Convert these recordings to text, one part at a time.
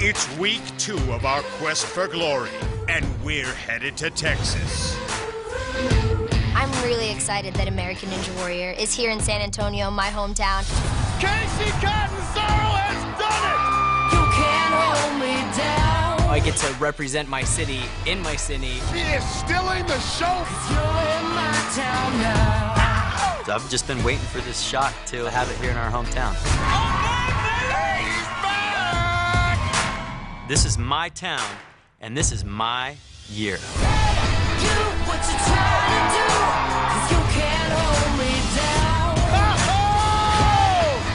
It's week 2 of our quest for glory, and we're headed to Texas. I'm really excited that American Ninja Warrior is here in San Antonio, my hometown. Casey Catanzaro has done it! You can't hold me down. I get to represent my city in my city. He is stealing the show. You're in my town now. So I've just been waiting for this shot to have it here in our hometown. He's back! This is my town, and this is my year. Do what you're trying to do, 'cause you can't hold me down.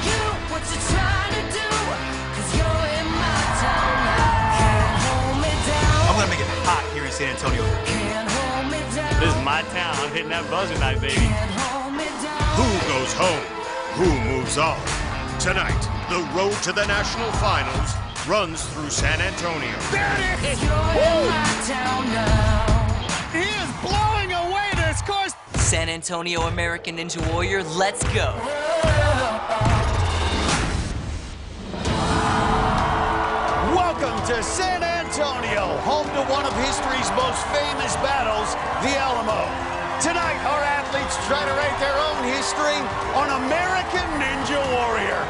Do what you're trying to do, 'cause you're in my town now. Can't hold me down. I'm gonna make it hot here in San Antonio. Can't hold me down. This is my town. I'm hitting that buzzer knife, baby. Can't hold me down. Who goes home? Who moves on? Tonight, the road to the national finals runs through San Antonio. There it is! You're in my town now. He is blowing away this course. San Antonio American Ninja Warrior, let's go. Welcome to San Antonio, home to one of history's most famous battles, the Alamo. Tonight, our athletes try to write their own history on American Ninja Warrior.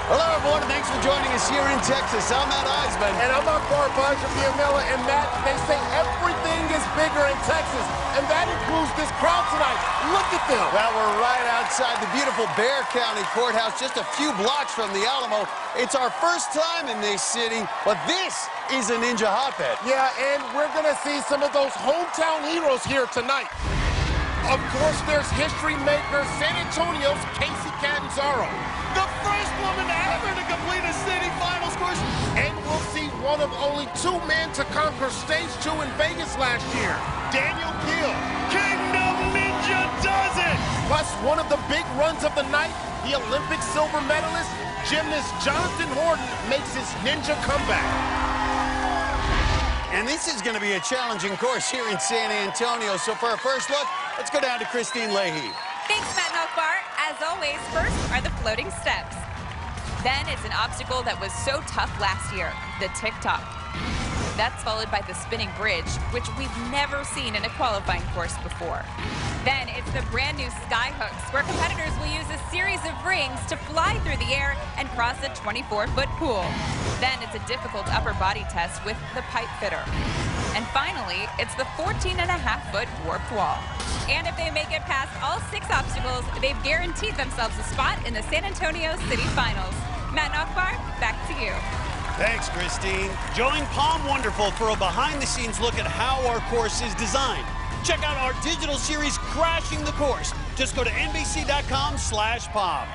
Hello, everyone, and thanks for joining us here in Texas. I'm Matt Iseman. And I'm Akbar, Gbaja-Biamila, and Matt, they say everything is bigger in Texas, and that includes this crowd tonight. Look at them. Well, we're right outside the beautiful Bexar County Courthouse, just a few blocks from the Alamo. It's our first time in this city, but this is a ninja hotbed. Yeah, and we're going to see some of those hometown heroes here tonight. Of course, there's history maker San Antonio's Casey Catanzaro, the first woman ever to complete a city finals course, and we'll see one of only 2 men to conquer stage 2 in Vegas last year, Daniel Peel. Kingdom Ninja does it! Plus, one of the big runs of the night, the Olympic silver medalist, gymnast Jonathan Horton makes his ninja comeback. And this is going to be a challenging course here in San Antonio. So for our first look, let's go down to Kristine Leahy. Thanks, Matt and Akbar. As always, first are the floating steps. Then it's an obstacle that was so tough last year, the tick-tock. That's followed by the spinning bridge, which we've never seen in a qualifying course before. Then it's the brand new sky hooks, where competitors will use a series of rings to fly through the air and cross a 24-foot pool. Then it's a difficult upper body test with the pipe fitter. And finally, it's the 14.5-foot warped wall. And if they make it past all 6 obstacles, they've guaranteed themselves a spot in the San Antonio City Finals. Matt and Akbar, back to you. Thanks, Kristine. Join Palm Wonderful for a behind-the-scenes look at how our course is designed. Check out our digital series, Crashing the Course. Just go to NBC.com/Palm.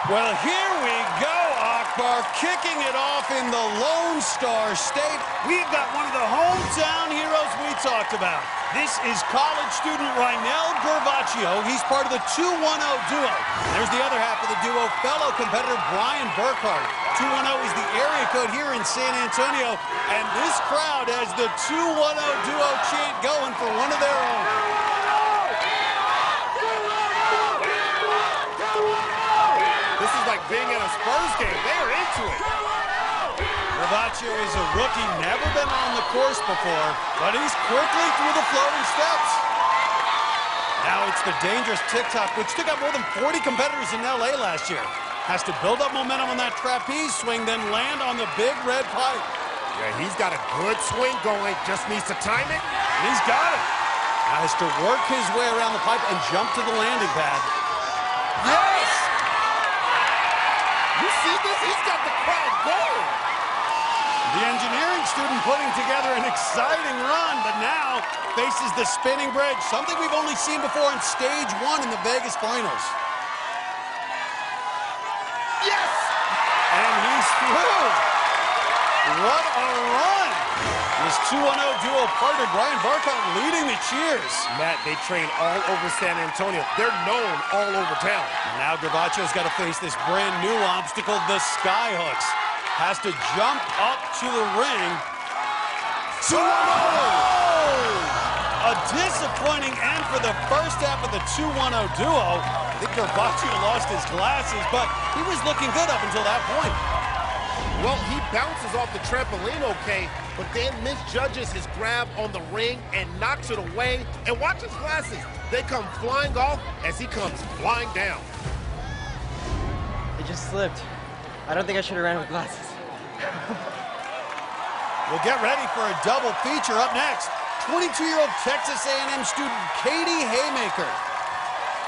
Well, here we go, Akbar, kicking it off in the Lone Star State. We've got one of the hometown heroes we talked about. This is college student Rynel Gervaccio. He's part of the 210 duo. There's the other half of the duo, fellow competitor Brian Burkhart. 210 is the area code here in San Antonio, and this crowd has the 210 duo chant going for one of their own. This is like being at a Spurs game. They're into it. Gervaccio is a rookie, never been on the course before, but he's quickly through the floating steps. Now it's the dangerous tick-tock, which took out more than 40 competitors in LA last year. Has to build up momentum on that trapeze swing, then land on the big red pipe. Yeah, he's got a good swing going, just needs to time it. And he's got it. Now has to work his way around the pipe and jump to the landing pad. Yes! You see this? He's got the crowd going. The engineering student putting together an exciting run, but now faces the spinning bridge, something we've only seen before in stage 1 in the Vegas finals. Yes! And he's through. What a run! This 210 duo partner, Brian Burkhart, leading the cheers. Matt, they train all over San Antonio. They're known all over town. And now Gervaccio's got to face this brand new obstacle, the sky hooks. Has to jump up to the ring. 210! A disappointing end for the first half of the 210 duo. I think Gervaccio lost his glasses, but he was looking good up until that point. Well, he bounces off the trampoline okay, but then misjudges his grab on the ring and knocks it away. And watch his glasses. They come flying off as he comes flying down. It just slipped. I don't think I should have ran with glasses. We'll get ready for a double feature up next. 22-year-old Texas A&M student Katie Haymaker.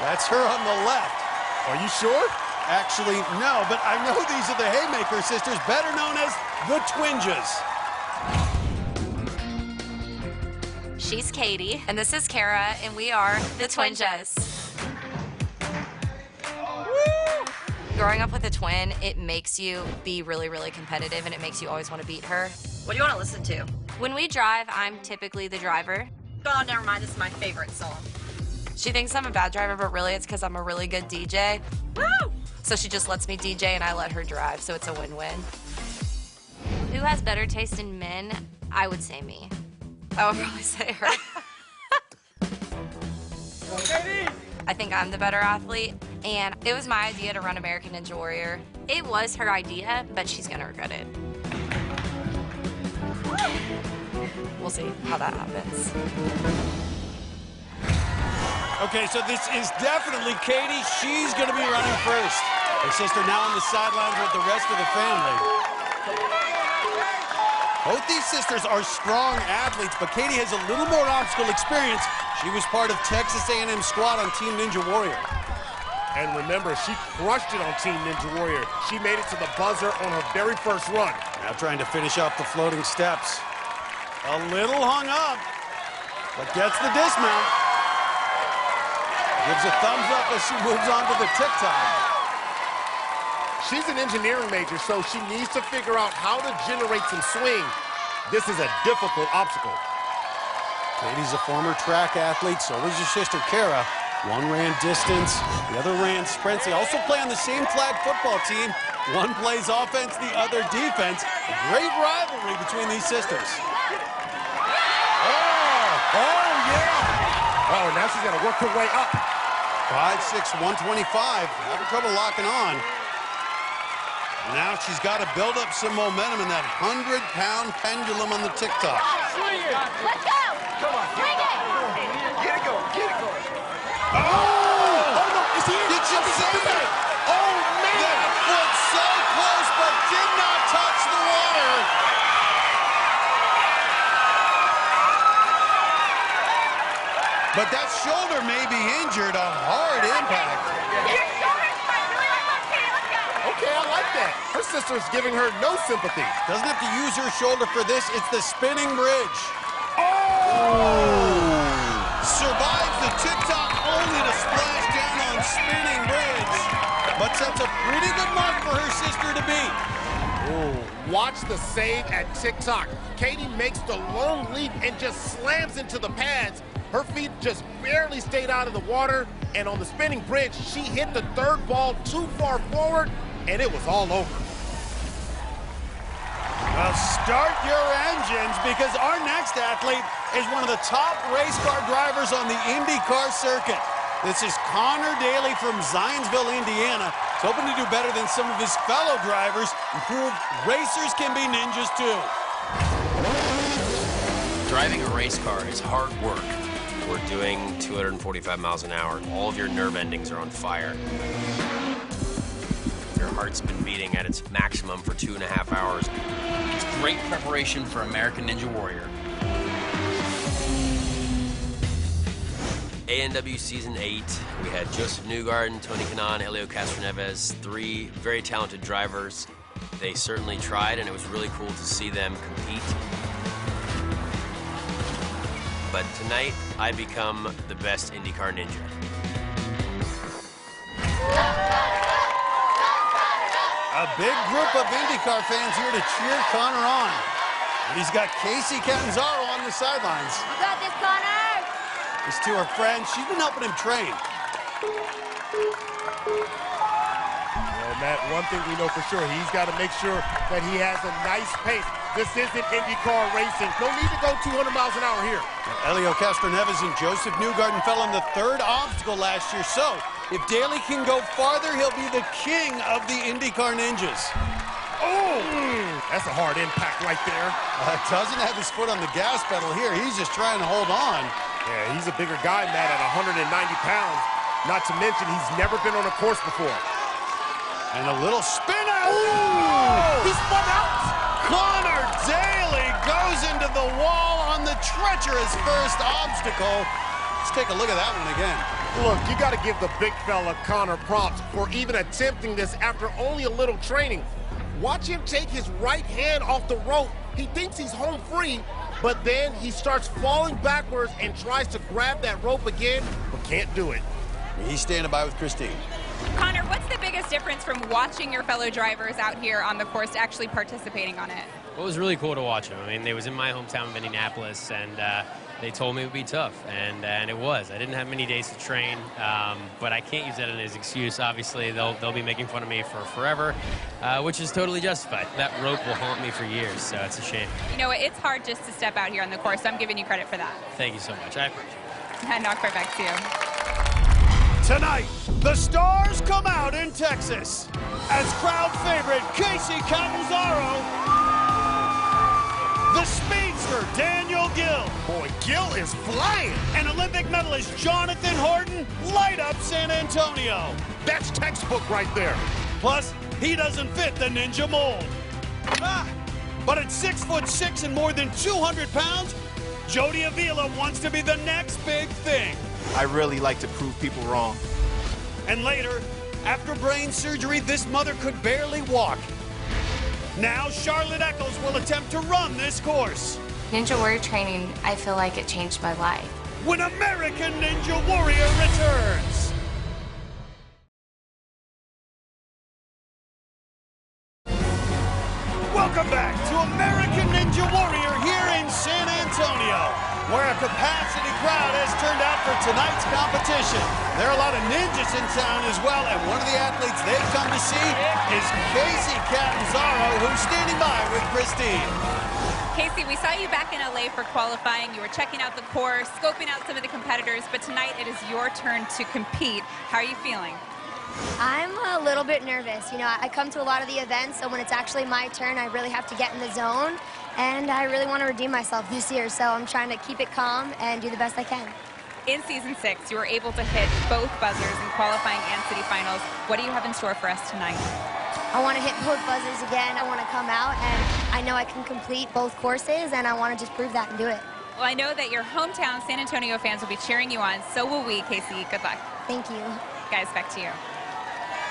That's her on the left. Are you sure? Actually, no, but I know these are the Haymaker sisters, better known as the Twinjas. She's Katie, and this is Kara, and we are the Twinjas. Growing up with a twin, it makes you be really, really competitive, and it makes you always want to beat her. What do you want to listen to? When we drive, I'm typically the driver. Oh, never mind. This is my favorite song. She thinks I'm a bad driver, but really it's because I'm a really good DJ. Woo! So she just lets me DJ and I let her drive, so it's a win-win. Who has better taste in men? I would say me. I would probably say her. I think I'm the better athlete, and it was my idea to run American Ninja Warrior. It was her idea, but she's gonna regret it. We'll see how that happens. Okay, so this is definitely Katie. She's going to be running first. Her sister now on the sidelines with the rest of the family. Both these sisters are strong athletes, but Katie has a little more obstacle experience. She was part of Texas A&M squad on Team Ninja Warrior. And remember, she crushed it on Team Ninja Warrior. She made it to the buzzer on her very first run. Now trying to finish off the floating steps. A little hung up, but gets the dismount. Gives a thumbs up as she moves on to the TikTok. She's an engineering major, so she needs to figure out how to generate some swing. This is a difficult obstacle. Katie's a former track athlete, so was her sister Kara. One ran distance, the other ran sprints. They also play on the same flag football team. One plays offense, the other defense. A great rivalry between these sisters. Oh, yeah. Oh, now she's got to work her way up. 5'6", 125, having trouble locking on. Now she's got to build up some momentum in that 100-pound pendulum on the TikTok. Let's go! Come on, bring it! Get it going, get it going. Oh! Oh, no, is he? Did you see that? Oh, man! That foot so close, but did not touch the water. But that shoulder may be injured, a hard impact. Your shoulder's fine. Really like that, Katie. Let's go! Okay, I like that. Her sister's giving her no sympathy. Doesn't have to use her shoulder for this. It's the spinning bridge. Oh! Survives the TikTok only to splash down on spinning bridge. But sets a pretty good mark for her sister to beat. Oh, watch the save at TikTok. Katie makes the long leap and just slams into the pads. Her feet just barely stayed out of the water, and on the spinning bridge, she hit the third ball too far forward, and it was all over. Well, start your engines, because our next athlete is one of the top race car drivers on the IndyCar circuit. This is Connor Daly from Zionsville, Indiana. He's hoping to do better than some of his fellow drivers and prove racers can be ninjas too. Driving a race car is hard work. We're doing 245 miles an hour. All of your nerve endings are on fire. Your heart's been beating at its maximum for 2.5 hours. It's great preparation for American Ninja Warrior. ANW Season 8, we had Joseph Newgarden, Tony Kanaan, Elio Castroneves, 3 very talented drivers. They certainly tried, and it was really cool to see them compete. But tonight, I become the best IndyCar ninja. A big group of IndyCar fans here to cheer Connor on. And he's got Casey Catanzaro on the sidelines. You got this, Connor! These two are friends. She's been helping him train. Well, Matt, one thing we know for sure, he's got to make sure that he has a nice pace. This isn't IndyCar racing. No need to go 200 miles an hour here. Elio Castroneves and Joseph Newgarden fell on the 3rd obstacle last year, so if Daly can go farther, he'll be the king of the IndyCar ninjas. Oh, that's a hard impact right there. Doesn't have his foot on the gas pedal here. He's just trying to hold on. Yeah, he's a bigger guy, Matt, at 190 pounds. Not to mention, he's never been on a course before. And a little spin out. Ooh! He spun out. Connor Daly goes into the wall on the treacherous first obstacle. Let's take a look at that one again. Look, you got to give the big fella Connor props for even attempting this after only a little training. Watch him take his right hand off the rope. He thinks he's home free, but then he starts falling backwards and tries to grab that rope again, but can't do it. He's standing by with Kristine. Connor, what's the biggest difference from watching your fellow drivers out here on the course to actually participating on it? Well, it was really cool to watch them. I mean, they was in my hometown of Indianapolis, and they told me it would be tough, and it was. I didn't have many days to train, but I can't use that as an excuse. Obviously, they'll be making fun of me for forever, which is totally justified. That rope will haunt me for years, so it's a shame. You know, it's hard just to step out here on the course, so I'm giving you credit for that. Thank you so much. I appreciate it. And Akbar, back to you. Tonight, the stars come out in Texas as crowd favorite Casey Catanzaro, the speedster Daniel Gill. Boy, Gill is flying. And Olympic medalist Jonathan Horton light up San Antonio. That's textbook right there. Plus, he doesn't fit the ninja mold. But at 6'6" and more than 200 pounds, Jody Avila wants to be the next big thing. I really like to prove people wrong. And later, after brain surgery, this mother could barely walk. Now Charlotte Eccles will attempt to run this course. Ninja Warrior training, I feel like it changed my life. When American Ninja Warrior returns. Welcome back to American Ninja Warrior here in San Antonio, where a capacity crowd has turned out for tonight's competition. There are a lot of ninjas in town as well, and one of the athletes they've come to see is Casey Catanzaro, who's standing by with Kristine. Casey, we saw you back in LA for qualifying. You were checking out the course, scoping out some of the competitors, but tonight it is your turn to compete. How are you feeling? I'm a little bit nervous. You know, I come to a lot of the events, so when it's actually my turn, I really have to get in the zone, and I really want to redeem myself this year, so I'm trying to keep it calm and do the best I can. In Season 6, you were able to hit both buzzers in qualifying and city finals. What do you have in store for us tonight? I want to hit both buzzers again. I want to come out, and I know I can complete both courses, and I want to just prove that and do it. Well, I know that your hometown San Antonio fans will be cheering you on. So will we, Casey. Good luck. Thank you. Guys, back to you.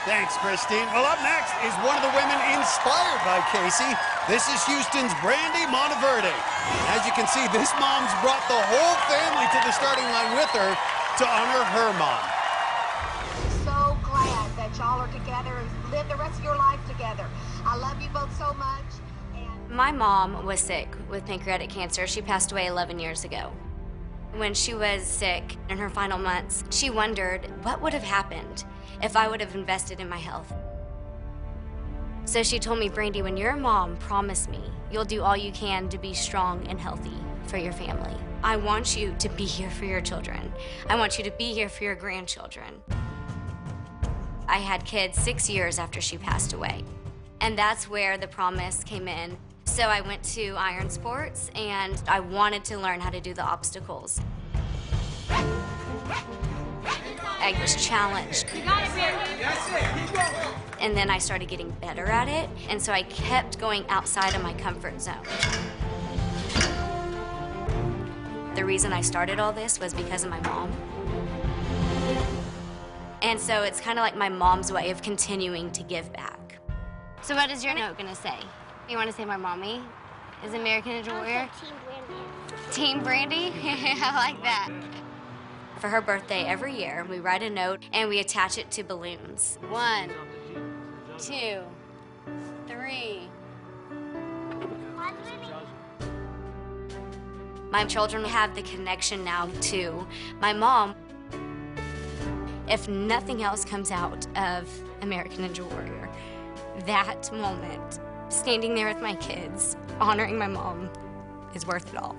Thanks, Kristine. Well, up next is one of the women inspired by Casey. This is Houston's Brandy Monteverde. As you can see, this mom's brought the whole family to the starting line with her to honor her mom. So glad that y'all are together and live the rest of your life together. I love you both so much. My mom was sick with pancreatic cancer. She passed away 11 years ago. When she was sick in her final months, she wondered what would have happened if I would have invested in my health. So she told me, Brandy, when you're a mom, promise me you'll do all you can to be strong and healthy for your family. I want you to be here for your children. I want you to be here for your grandchildren. I had kids 6 years after she passed away, and that's where the promise came in. So I went to Iron Sports, and I wanted to learn how to do the obstacles. I was challenged. You got it, Brandy. That's it. Keep going. And then I started getting better at it, and so I kept going outside of my comfort zone. The reason I started all this was because of my mom. And so it's kind of like my mom's way of continuing to give back. So what is your note gonna say? You want to say my mommy is American Ninja Warrior? Team Brandy? Team Brandy? I like that. For her birthday every year, we write a note and we attach it to balloons. 1, 2, 3. My children have the connection now to my mom. If nothing else comes out of American Ninja Warrior, that moment, standing there with my kids, honoring my mom, is worth it all.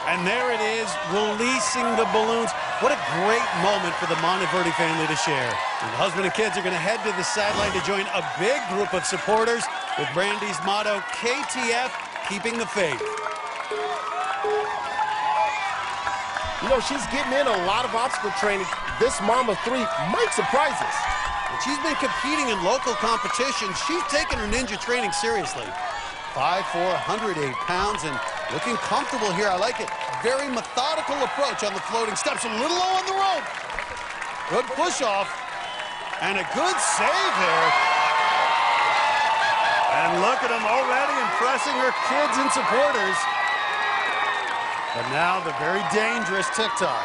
And there it is, releasing the balloons. What a great moment for the Monteverdi family to share. And the husband and kids are going to head to the sideline to join a big group of supporters with Brandy's motto, KTF, keeping the faith. You know, she's getting in a lot of obstacle training. This mom of 3 might surprise us. And she's been competing in local competitions. She's taken her ninja training seriously. 5'4", 108 pounds, and looking comfortable here. I like it. Very methodical approach on the floating steps. A little low on the rope. Good push off. And a good save here. And look at him already impressing her kids and supporters. But now the very dangerous TikTok.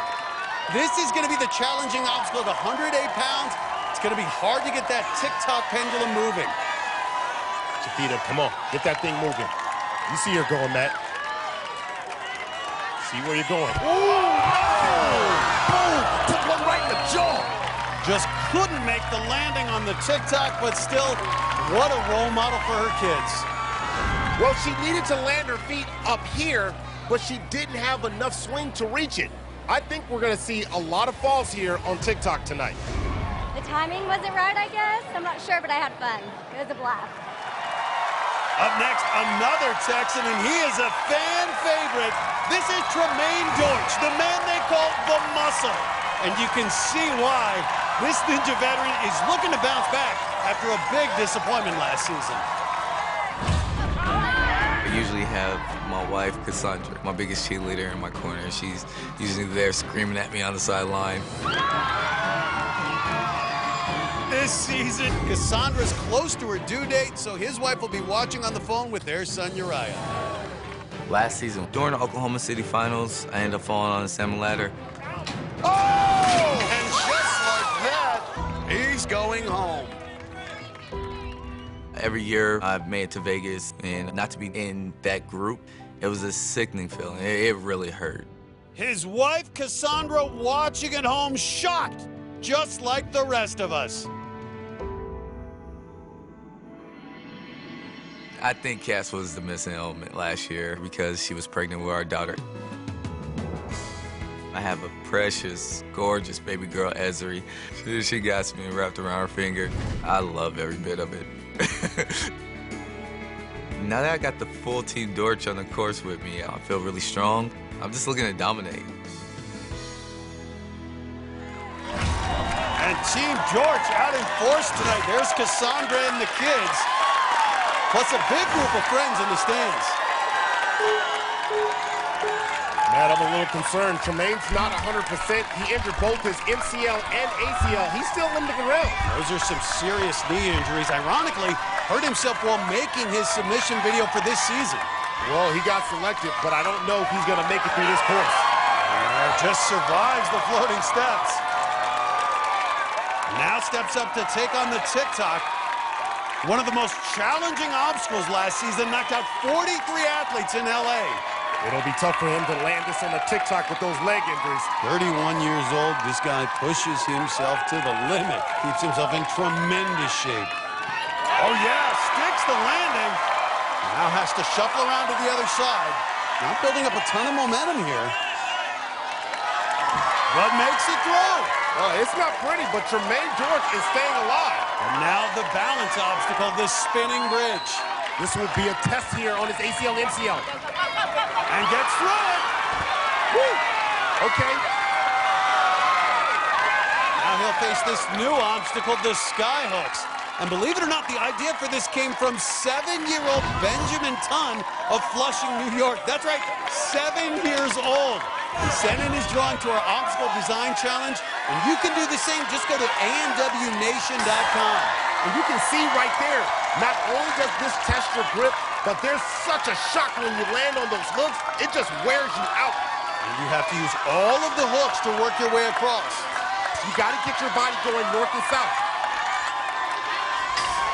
This is going to be the challenging obstacle at 108 pounds. It's going to be hard to get that TikTok pendulum moving. Chafita, come on, get that thing moving. You see her going, Matt. See where you're going. Ooh! Boom! Took one right in the jaw. Just couldn't make the landing on the TikTok, but still, what a role model for her kids. Well, she needed to land her feet up here, but she didn't have enough swing to reach it. I think we're going to see a lot of falls here on TikTok tonight. The timing wasn't right, I guess. I'm not sure, but I had fun. It was a blast. Up next, another Texan, and he is a fan favorite. This is Tremaine Dortch, the man they call the Muscle. And you can see why this ninja veteran is looking to bounce back after a big disappointment last season. I usually have my wife, Cassandra, my biggest cheerleader in my corner. She's usually there screaming at me on the sideline. This season, Cassandra's close to her due date, so his wife will be watching on the phone with their son, Uriah. Last season, during the Oklahoma City finals, I ended up falling on the salmon ladder. Oh! And just like that, he's going home. Every year I've made it to Vegas, and not to be in that group, it was a sickening feeling. It really hurt. His wife, Cassandra, watching at home, shocked, just like the rest of us. I think Cass was the missing element last year because she was pregnant with our daughter. I have a precious, gorgeous baby girl, Ezri. She got me wrapped around her finger. I love every bit of it. Now that I got the full Team Dortch on the course with me, I feel really strong. I'm just looking to dominate. And Team Dortch out in force tonight. There's Cassandra and the kids, plus a big group of friends in the stands. Matt, I'm a little concerned. Tremaine's not 100%. He injured both his MCL and ACL. He's still limping around. Those are some serious knee injuries. Ironically, hurt himself while making his submission video for this season. Well, he got selected, but I don't know if he's going to make it through this course. Just survives the floating steps. Now steps up to take on the TikTok. One of the most challenging obstacles last season, knocked out 43 athletes in LA. It'll be tough for him to land this on the TikTok with those leg injuries. 31 years old, this guy pushes himself to the limit. Keeps himself in tremendous shape. Oh yeah, sticks the landing. Now has to shuffle around to the other side. Not building up a ton of momentum here. But makes it through. Well, it's not pretty, but Tremaine Dortch is staying alive. And now the balance obstacle, the spinning bridge. This will be a test here on his ACL, MCL. And gets through it. Woo! Okay. Now he'll face this new obstacle, the sky hooks. And believe it or not, the idea for this came from 7-year-old Benjamin Tunn of Flushing, New York. That's right, 7 years old. He sent in his drawing to our Obstacle Design Challenge, and you can do the same. Just go to ANWNation.com. And you can see right there, not only does this test your grip, but there's such a shock when you land on those hooks, it just wears you out. And you have to use all of the hooks to work your way across. You got to get your body going north and south.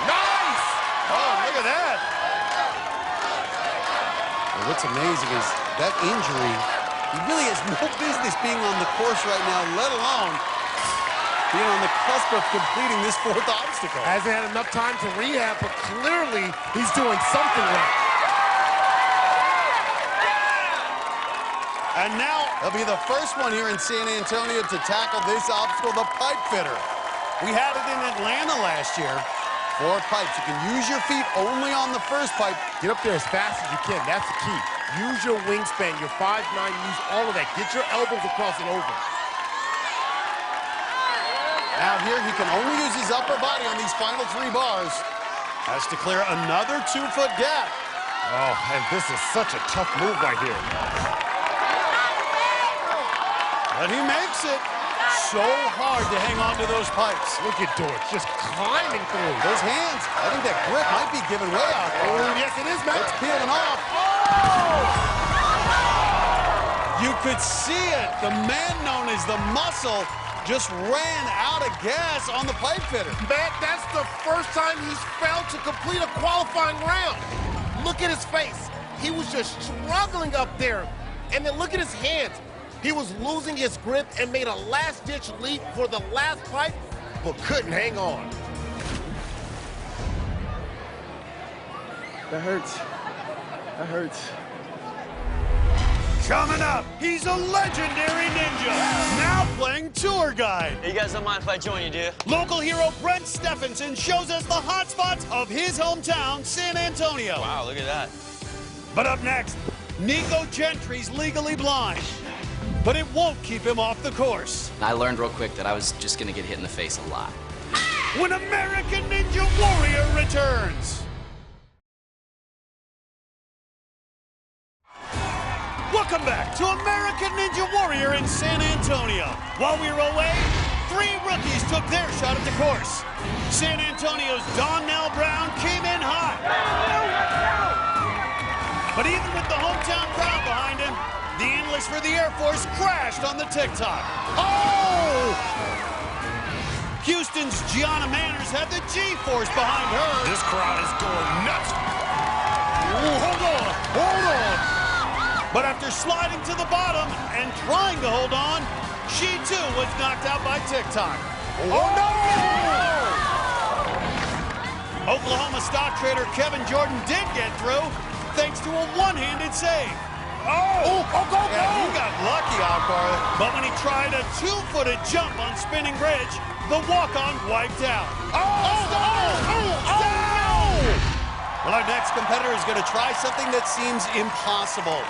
Nice! Oh, look at that. Well, what's amazing is that injury, he really has no business being on the course right now, let alone being on the cusp of completing this 4th obstacle. Hasn't had enough time to rehab, but clearly he's doing something right. And now he'll be the first one here in San Antonio to tackle this obstacle, the pipe fitter. We had it in Atlanta last year. 4 pipes. You can use your feet only on the first pipe. Get up there as fast as you can. That's the key. Use your wingspan, your 5'9", use all of that. Get your elbows across and over. Now here, he can only use his upper body on these final 3 bars. Has to clear another 2-foot gap. Oh, and this is such a tough move right here. But he makes it. So hard to hang on to those pipes. Look at George, just climbing through. Those hands, I think that grip might be giving way out. Oh, yes it is, man. It's peeling off. Oh! You could see it. The man known as the Muscle just ran out of gas on the pipe fitter. Man, that's the first time he's failed to complete a qualifying round. Look at his face. He was just struggling up there. And then look at his hands. He was losing his grip and made a last-ditch leap for the last pipe, but couldn't hang on. That hurts. That hurts. Coming up, he's a legendary ninja, now playing tour guide. Hey, you guys don't mind if I join you, do you? Local hero Brent Stephenson shows us the hot spots of his hometown, San Antonio. Wow, look at that. But up next, Nico Gentry's legally blind. But it won't keep him off the course. I learned real quick that I was just going to get hit in the face a lot. When American Ninja Warrior returns. Welcome back to American Ninja Warrior in San Antonio. While we were away, 3 rookies took their shot at the course. San Antonio's Donnell Brown came in hot. But even with the hometown crowd behind him, the analyst for the Air Force crashed on the TikTok. Oh! Houston's Gianna Manners had the G-force behind her. This crowd is going nuts. Ooh, hold on, hold on. But after sliding to the bottom and trying to hold on, she too was knocked out by TikTok. Oh no! Oklahoma stock trader Kevin Jordan did get through thanks to a one-handed save. Oh, go! Yeah, he got lucky, Akbar. But when he tried a 2-footed jump on spinning bridge, the walk-on wiped out. Oh, no! Well, our next competitor is going to try something that seems impossible.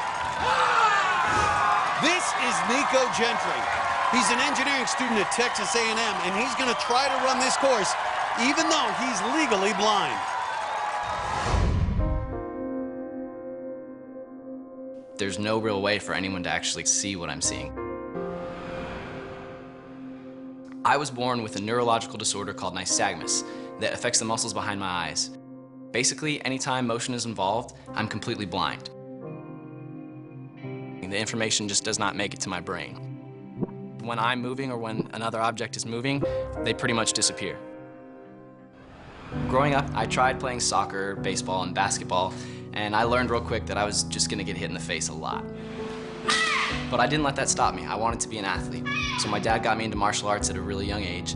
This is Nico Gentry. He's an engineering student at Texas A&M, and he's going to try to run this course, even though he's legally blind. There's no real way for anyone to actually see what I'm seeing. I was born with a neurological disorder called nystagmus that affects the muscles behind my eyes. Basically, anytime motion is involved, I'm completely blind. The information just does not make it to my brain. When I'm moving or when another object is moving, they pretty much disappear. Growing up, I tried playing soccer, baseball, and basketball, and I learned real quick that I was just gonna get hit in the face a lot. But I didn't let that stop me. I wanted to be an athlete. So my dad got me into martial arts at a really young age.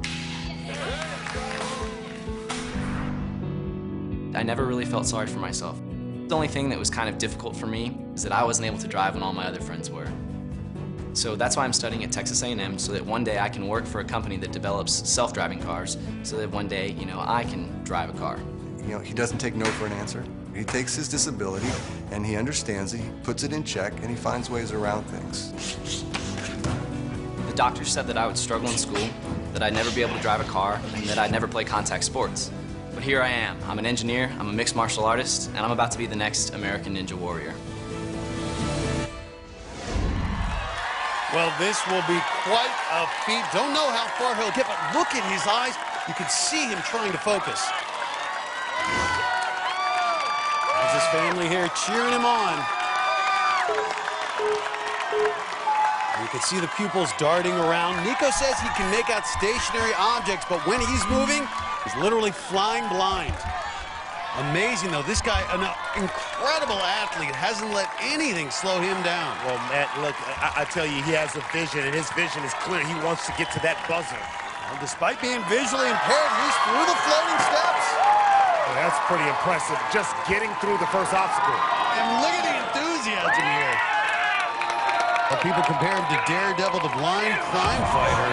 I never really felt sorry for myself. The only thing that was kind of difficult for me is that I wasn't able to drive when all my other friends were. So that's why I'm studying at Texas A&M, so that one day I can work for a company that develops self-driving cars, so that one day, I can drive a car. He doesn't take no for an answer. He takes his disability and he understands it, he puts it in check, and he finds ways around things. The doctor said that I would struggle in school, that I'd never be able to drive a car, and that I'd never play contact sports. But here I am. I'm an engineer, I'm a mixed martial artist, and I'm about to be the next American Ninja Warrior. Well, this will be quite a feat. Don't know how far he'll get, but look at his eyes. You can see him trying to focus. There's his family here cheering him on. You can see the pupils darting around. Nico says he can make out stationary objects, but when he's moving, he's literally flying blind. Amazing, though. This guy, an incredible athlete, hasn't let anything slow him down. Well, Matt, look, I tell you, he has a vision, and his vision is clear. He wants to get to that buzzer. Well, despite being visually impaired, he's through the floating steps. Well, that's pretty impressive, just getting through the first obstacle. And look at the enthusiasm here. Well, people compare him to Daredevil, the blind crime fighter.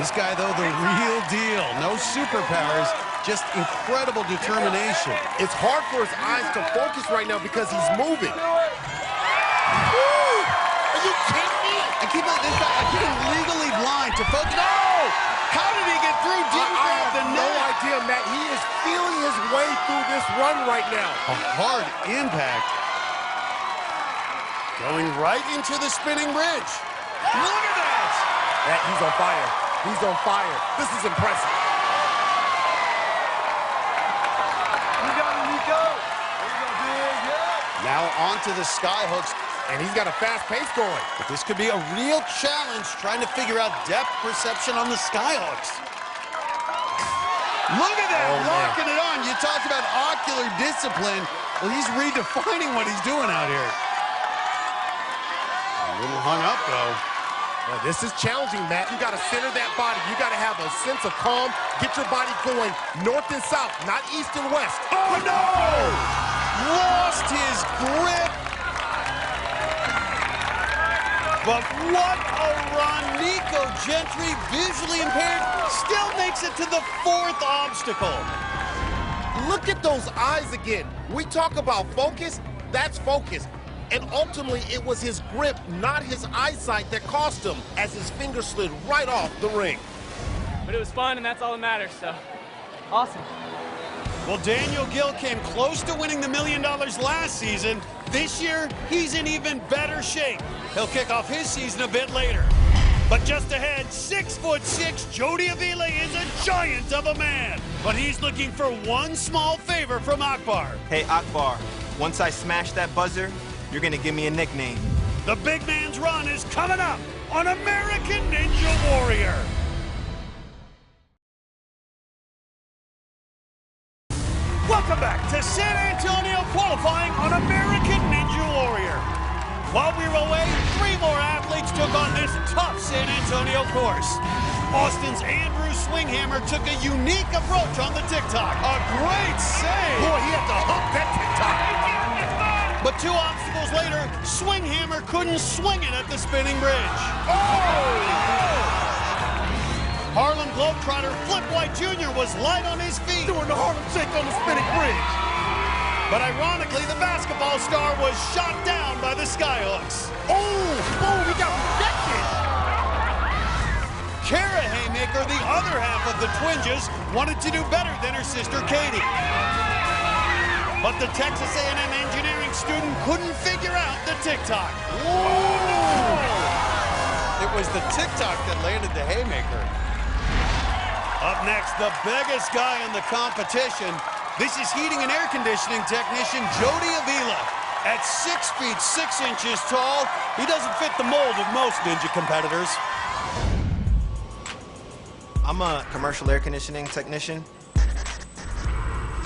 This guy, though, the real deal. No superpowers, just incredible determination. It's hard for his eyes to focus right now because he's moving. Are you kidding me? I keep legally blind to focus. No! How did he get through? Didn't grab the net. No idea, Matt. He is feeling his way through this run right now. A hard impact. Going right into the spinning bridge. Look at that! Matt, he's on fire. He's on fire. This is impressive. You got it, Nico. Now onto the skyhooks. And he's got a fast pace going. But this could be a real challenge trying to figure out depth perception on the skyhooks. Look at that, locking it on. You talked about ocular discipline. Well, he's redefining what he's doing out here. A little hung up, though. Well, this is challenging, Matt. You got to center that body. You got to have a sense of calm. Get your body going north and south, not east and west. Oh, no! Lost his grip. But what a run. Nico Gentry, visually impaired, still makes it to the 4th obstacle. Look at those eyes again. We talk about focus, that's focus. And ultimately, it was his grip, not his eyesight, that cost him as his finger slid right off the ring. But it was fun, and that's all that matters, so awesome. Well, Daniel Gill came close to winning the $1 million last season. This year, he's in even better shape. He'll kick off his season a bit later. But just ahead, 6'6", Gbaja-Biamila is a giant of a man. But he's looking for one small favor from Akbar. Hey, Akbar, once I smash that buzzer, you're gonna give me a nickname. The big man's run is coming up on American Ninja Warrior. Welcome back to San Antonio qualifying on American Ninja Warrior. While we were away, 3 more athletes took on this tough San Antonio course. Austin's Andrew Swinghammer took a unique approach on the TikTok. A great save. Boy, he had to hump that TikTok. But 2 obstacles later, Swinghammer couldn't swing it at the spinning bridge. Harlem Globetrotter Flip White Jr. was light on his feet. Doing the Harlem Shake on the spinning bridge. But ironically, the basketball star was shot down by the skyhooks. Oh, he got rejected. Kara Haymaker, the other half of the Twinges, wanted to do better than her sister Katie. But the Texas A&M engineering student couldn't figure out the TikTok. It was the TikTok that landed the Haymaker. Up next, the biggest guy in the competition. This is heating and air conditioning technician Gbaja-Biamila. At 6 feet 6 inches tall, he doesn't fit the mold of most ninja competitors. I'm a commercial air conditioning technician.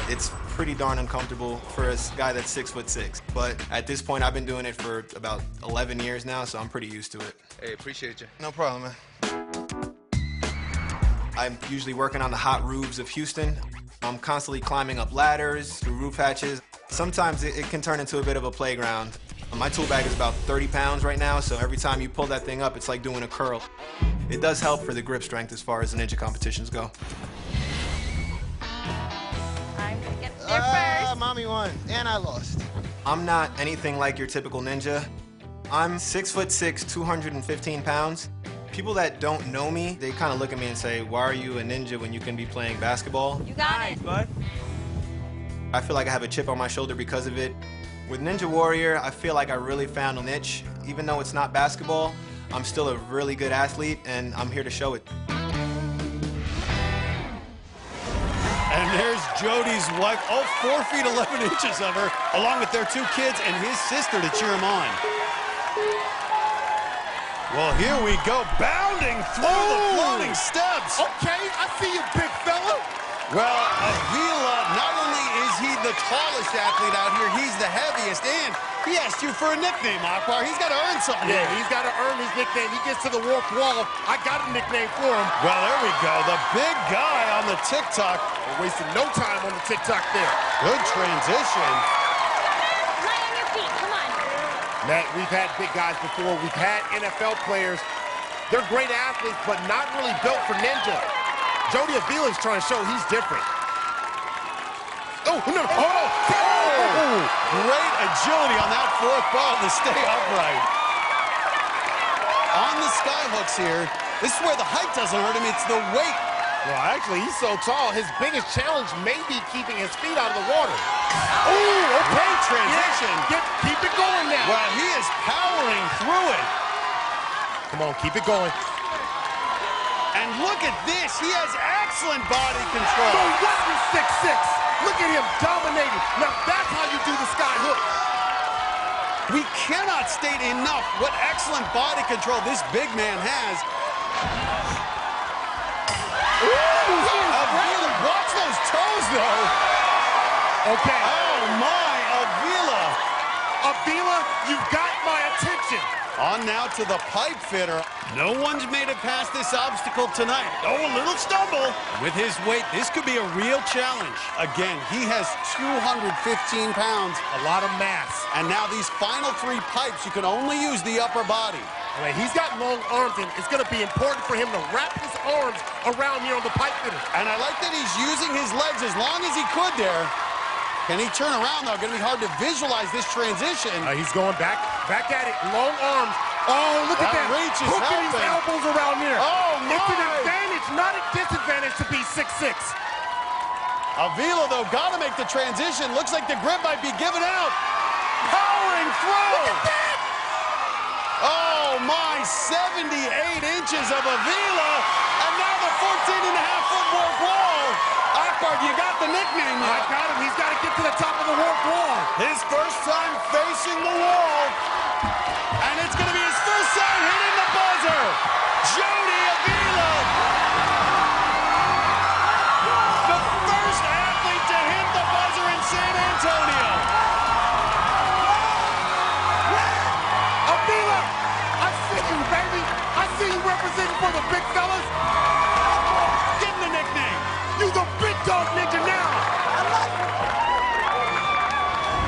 It's pretty darn uncomfortable for a guy that's 6'6". But at this point, I've been doing it for about 11 years now, so I'm pretty used to it. Hey, appreciate you. No problem, man. I'm usually working on the hot roofs of Houston. I'm constantly climbing up ladders, through roof hatches. Sometimes it can turn into a bit of a playground. My tool bag is about 30 pounds right now, so every time you pull that thing up, it's like doing a curl. It does help for the grip strength as far as the ninja competitions go. I'm gonna get there first. Mommy won, and I lost. I'm not anything like your typical ninja. I'm 6'6", 215 pounds. People that don't know me, they kind of look at me and say, why are you a ninja when you can be playing basketball? You got it. Bud. I feel like I have a chip on my shoulder because of it. With Ninja Warrior, I feel like I really found a niche. Even though it's not basketball, I'm still a really good athlete, and I'm here to show it. And there's Jody's wife, 4 feet 11 inches of her, along with their 2 kids and his sister to cheer him on. Well, here we go, bounding through the floating steps. Okay, I see you, big fella. Well, Avila, not only is he the tallest athlete out here, he's the heaviest, and he asked you for a nickname, Akbar. He's got to earn something. Yeah, he's got to earn his nickname. He gets to the warped wall. I got a nickname for him. Well, there we go, the big guy on the TikTok. We're wasting no time on the TikTok there. Good transition. Lie on your feet, come on. Matt, we've had big guys before. We've had NFL players. They're great athletes, but not really built for ninja. Jody Avila's trying to show he's different. Oh, no, hold on. Oh, great agility on that fourth ball to stay upright. On the sky hooks here, this is where the height doesn't hurt him, it's the weight. Well, actually, he's so tall, his biggest challenge may be keeping his feet out of the water. Oh, okay. Great transition. Yeah, keep it going now. Well, he is powering through it. Come on, keep it going. And look at this, he has excellent body control. So what is 6'6"? Look at him dominating. Now that's how you do the sky hook. We cannot state enough what excellent body control this big man has. Avila, watch those toes, though. Okay. Oh, my, Avila. Avila, you've got my attention. On now to the pipe fitter. No one's made it past this obstacle tonight. Oh, a little stumble. With his weight, this could be a real challenge. Again, he has 215 pounds. A lot of mass. And now these final 3 pipes, you can only use the upper body. I mean, he's got long arms, and it's going to be important for him to wrap his arms around here on the pipe fitter. And I like that he's using his legs as long as he could there. Can he turn around, though? Going to be hard to visualize this transition. He's going back at it. Long arms. Oh, look at that. Reach is hooking his elbows around here. Oh, my. It's an advantage, not a disadvantage to be 6'6". Avila, though, got to make the transition. Looks like the grip might be given out. Powering through. Oh, my, 78 inches of Avila. And now the 14.5-foot warp wall. Akbar, you got the nickname now. I got him. He's got to get to the top of the warp wall. His first time facing the wall. And it's going to be his first time hitting the buzzer. Jody Avila. The first athlete to hit the buzzer in San Antonio. Avila, I see you, baby. I see you representing for the big fellas. Give him the nickname. You the big dog ninja now.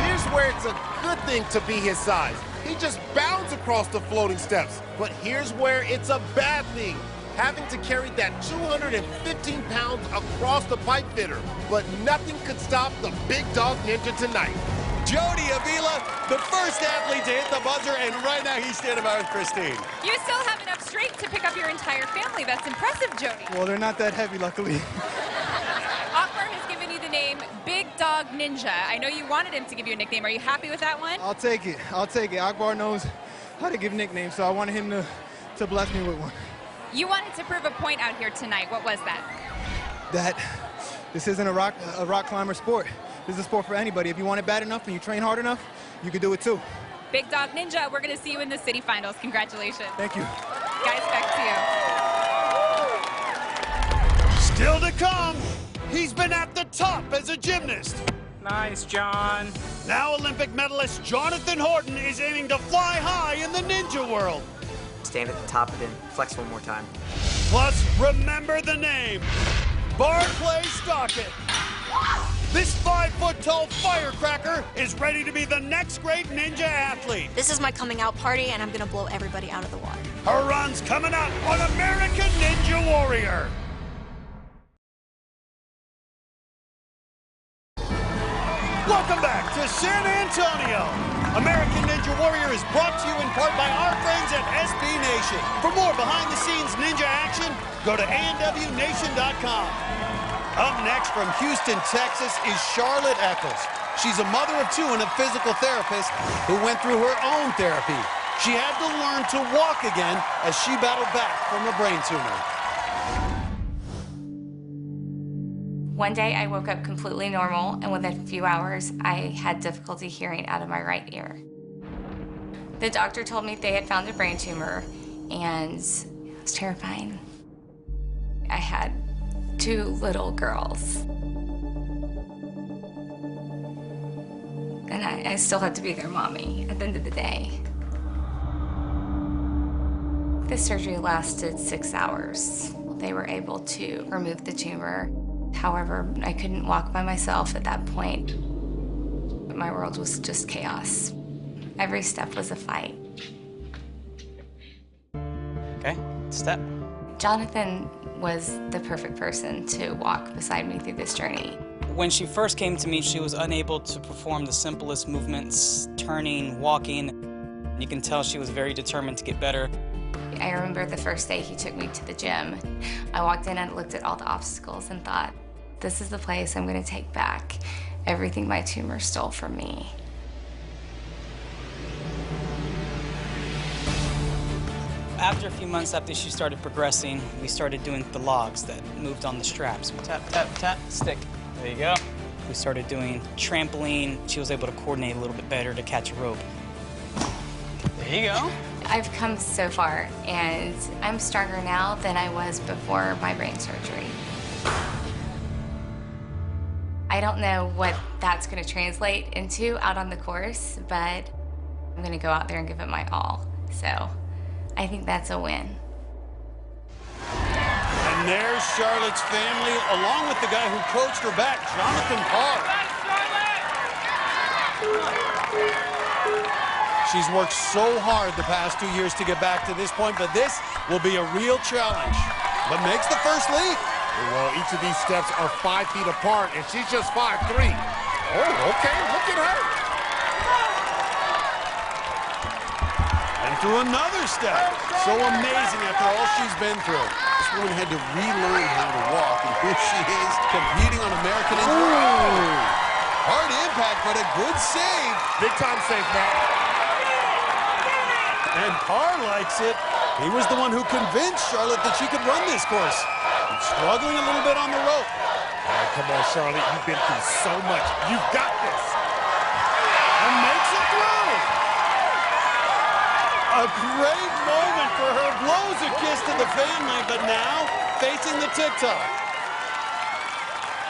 Here's where it's a good thing to be his size. He just bounds across the floating steps. But here's where it's a bad thing, having to carry that 215 pounds across the pipe fitter. But nothing could stop the big dog ninja tonight. Jody Avila, the first athlete to hit the buzzer, and right now he's standing by with Kristine. You still have enough strength to pick up your entire family. That's impressive, Jody. Well, they're not that heavy, luckily. Akbar has given you the name Big Dog Ninja. I know you wanted him to give you a nickname. Are you happy with that one? I'll take it. I'll take it. Akbar knows how to give nicknames, so I wanted him to bless me with one. You wanted to prove a point out here tonight. What was that? That this isn't a rock climber sport. This is a sport for anybody. If you want it bad enough and you train hard enough, you can do it too. Big Dog Ninja, we're going to see you in the city finals. Congratulations. Thank you. Guys, back to you. Still to come, he's been at the top as a gymnast. Nice, John. Now Olympic medalist Jonathan Horton is aiming to fly high in the ninja world. Stand at the top and then flex one more time. Plus, remember the name, Barclay Stockett. This 5-foot-tall firecracker is ready to be the next great ninja athlete. This is my coming out party, and I'm going to blow everybody out of the water. Her run's coming up on American Ninja Warrior. Welcome back to San Antonio. American Ninja Warrior is brought to you in part by our friends at SB Nation. For more behind-the-scenes ninja action, go to ANWNation.com. Up next from Houston, Texas is Charlotte Eccles. She's a mother of 2 and a physical therapist who went through her own therapy. She had to learn to walk again as she battled back from a brain tumor. One day I woke up completely normal, and within a few hours I had difficulty hearing out of my right ear. The doctor told me they had found a brain tumor, and it was terrifying. I had 2 little girls. And I still had to be their mommy at the end of the day. The surgery lasted 6 hours. They were able to remove the tumor. However, I couldn't walk by myself at that point. My world was just chaos. Every step was a fight. Okay, step. Jonathan was the perfect person to walk beside me through this journey. When she first came to me, she was unable to perform the simplest movements, turning, walking. You can tell she was very determined to get better. I remember the first day he took me to the gym. I walked in and looked at all the obstacles and thought, this is the place I'm going to take back everything my tumor stole from me. After a few months after she started progressing, we started doing the logs that moved on the straps. Tap, tap, tap, stick. There you go. We started doing trampoline. She was able to coordinate a little bit better to catch a rope. There you go. I've come so far, and I'm stronger now than I was before my brain surgery. I don't know what that's going to translate into out on the course, but I'm going to go out there and give it my all. So I think that's a win. And there's Charlotte's family, along with the guy who coached her back, Jonathan Parr. She's worked so hard the past 2 years to get back to this point, but this will be a real challenge. But makes the first leap. Well, each of these steps are 5 feet apart, and she's just 5'3". Oh, okay, look at her. And through another step. So amazing after all she's been through. This woman had to relearn how to walk, and here she is competing on American Enduro. Hard impact, but a good save. Big time save, Matt. And Parr likes it. He was the one who convinced Charlotte that she could run this course. He's struggling a little bit on the rope. Oh, come on, Charlotte. You've been through so much. You've got this. And makes it through. A great moment for her. Blows a kiss to the family, but now facing the TikTok.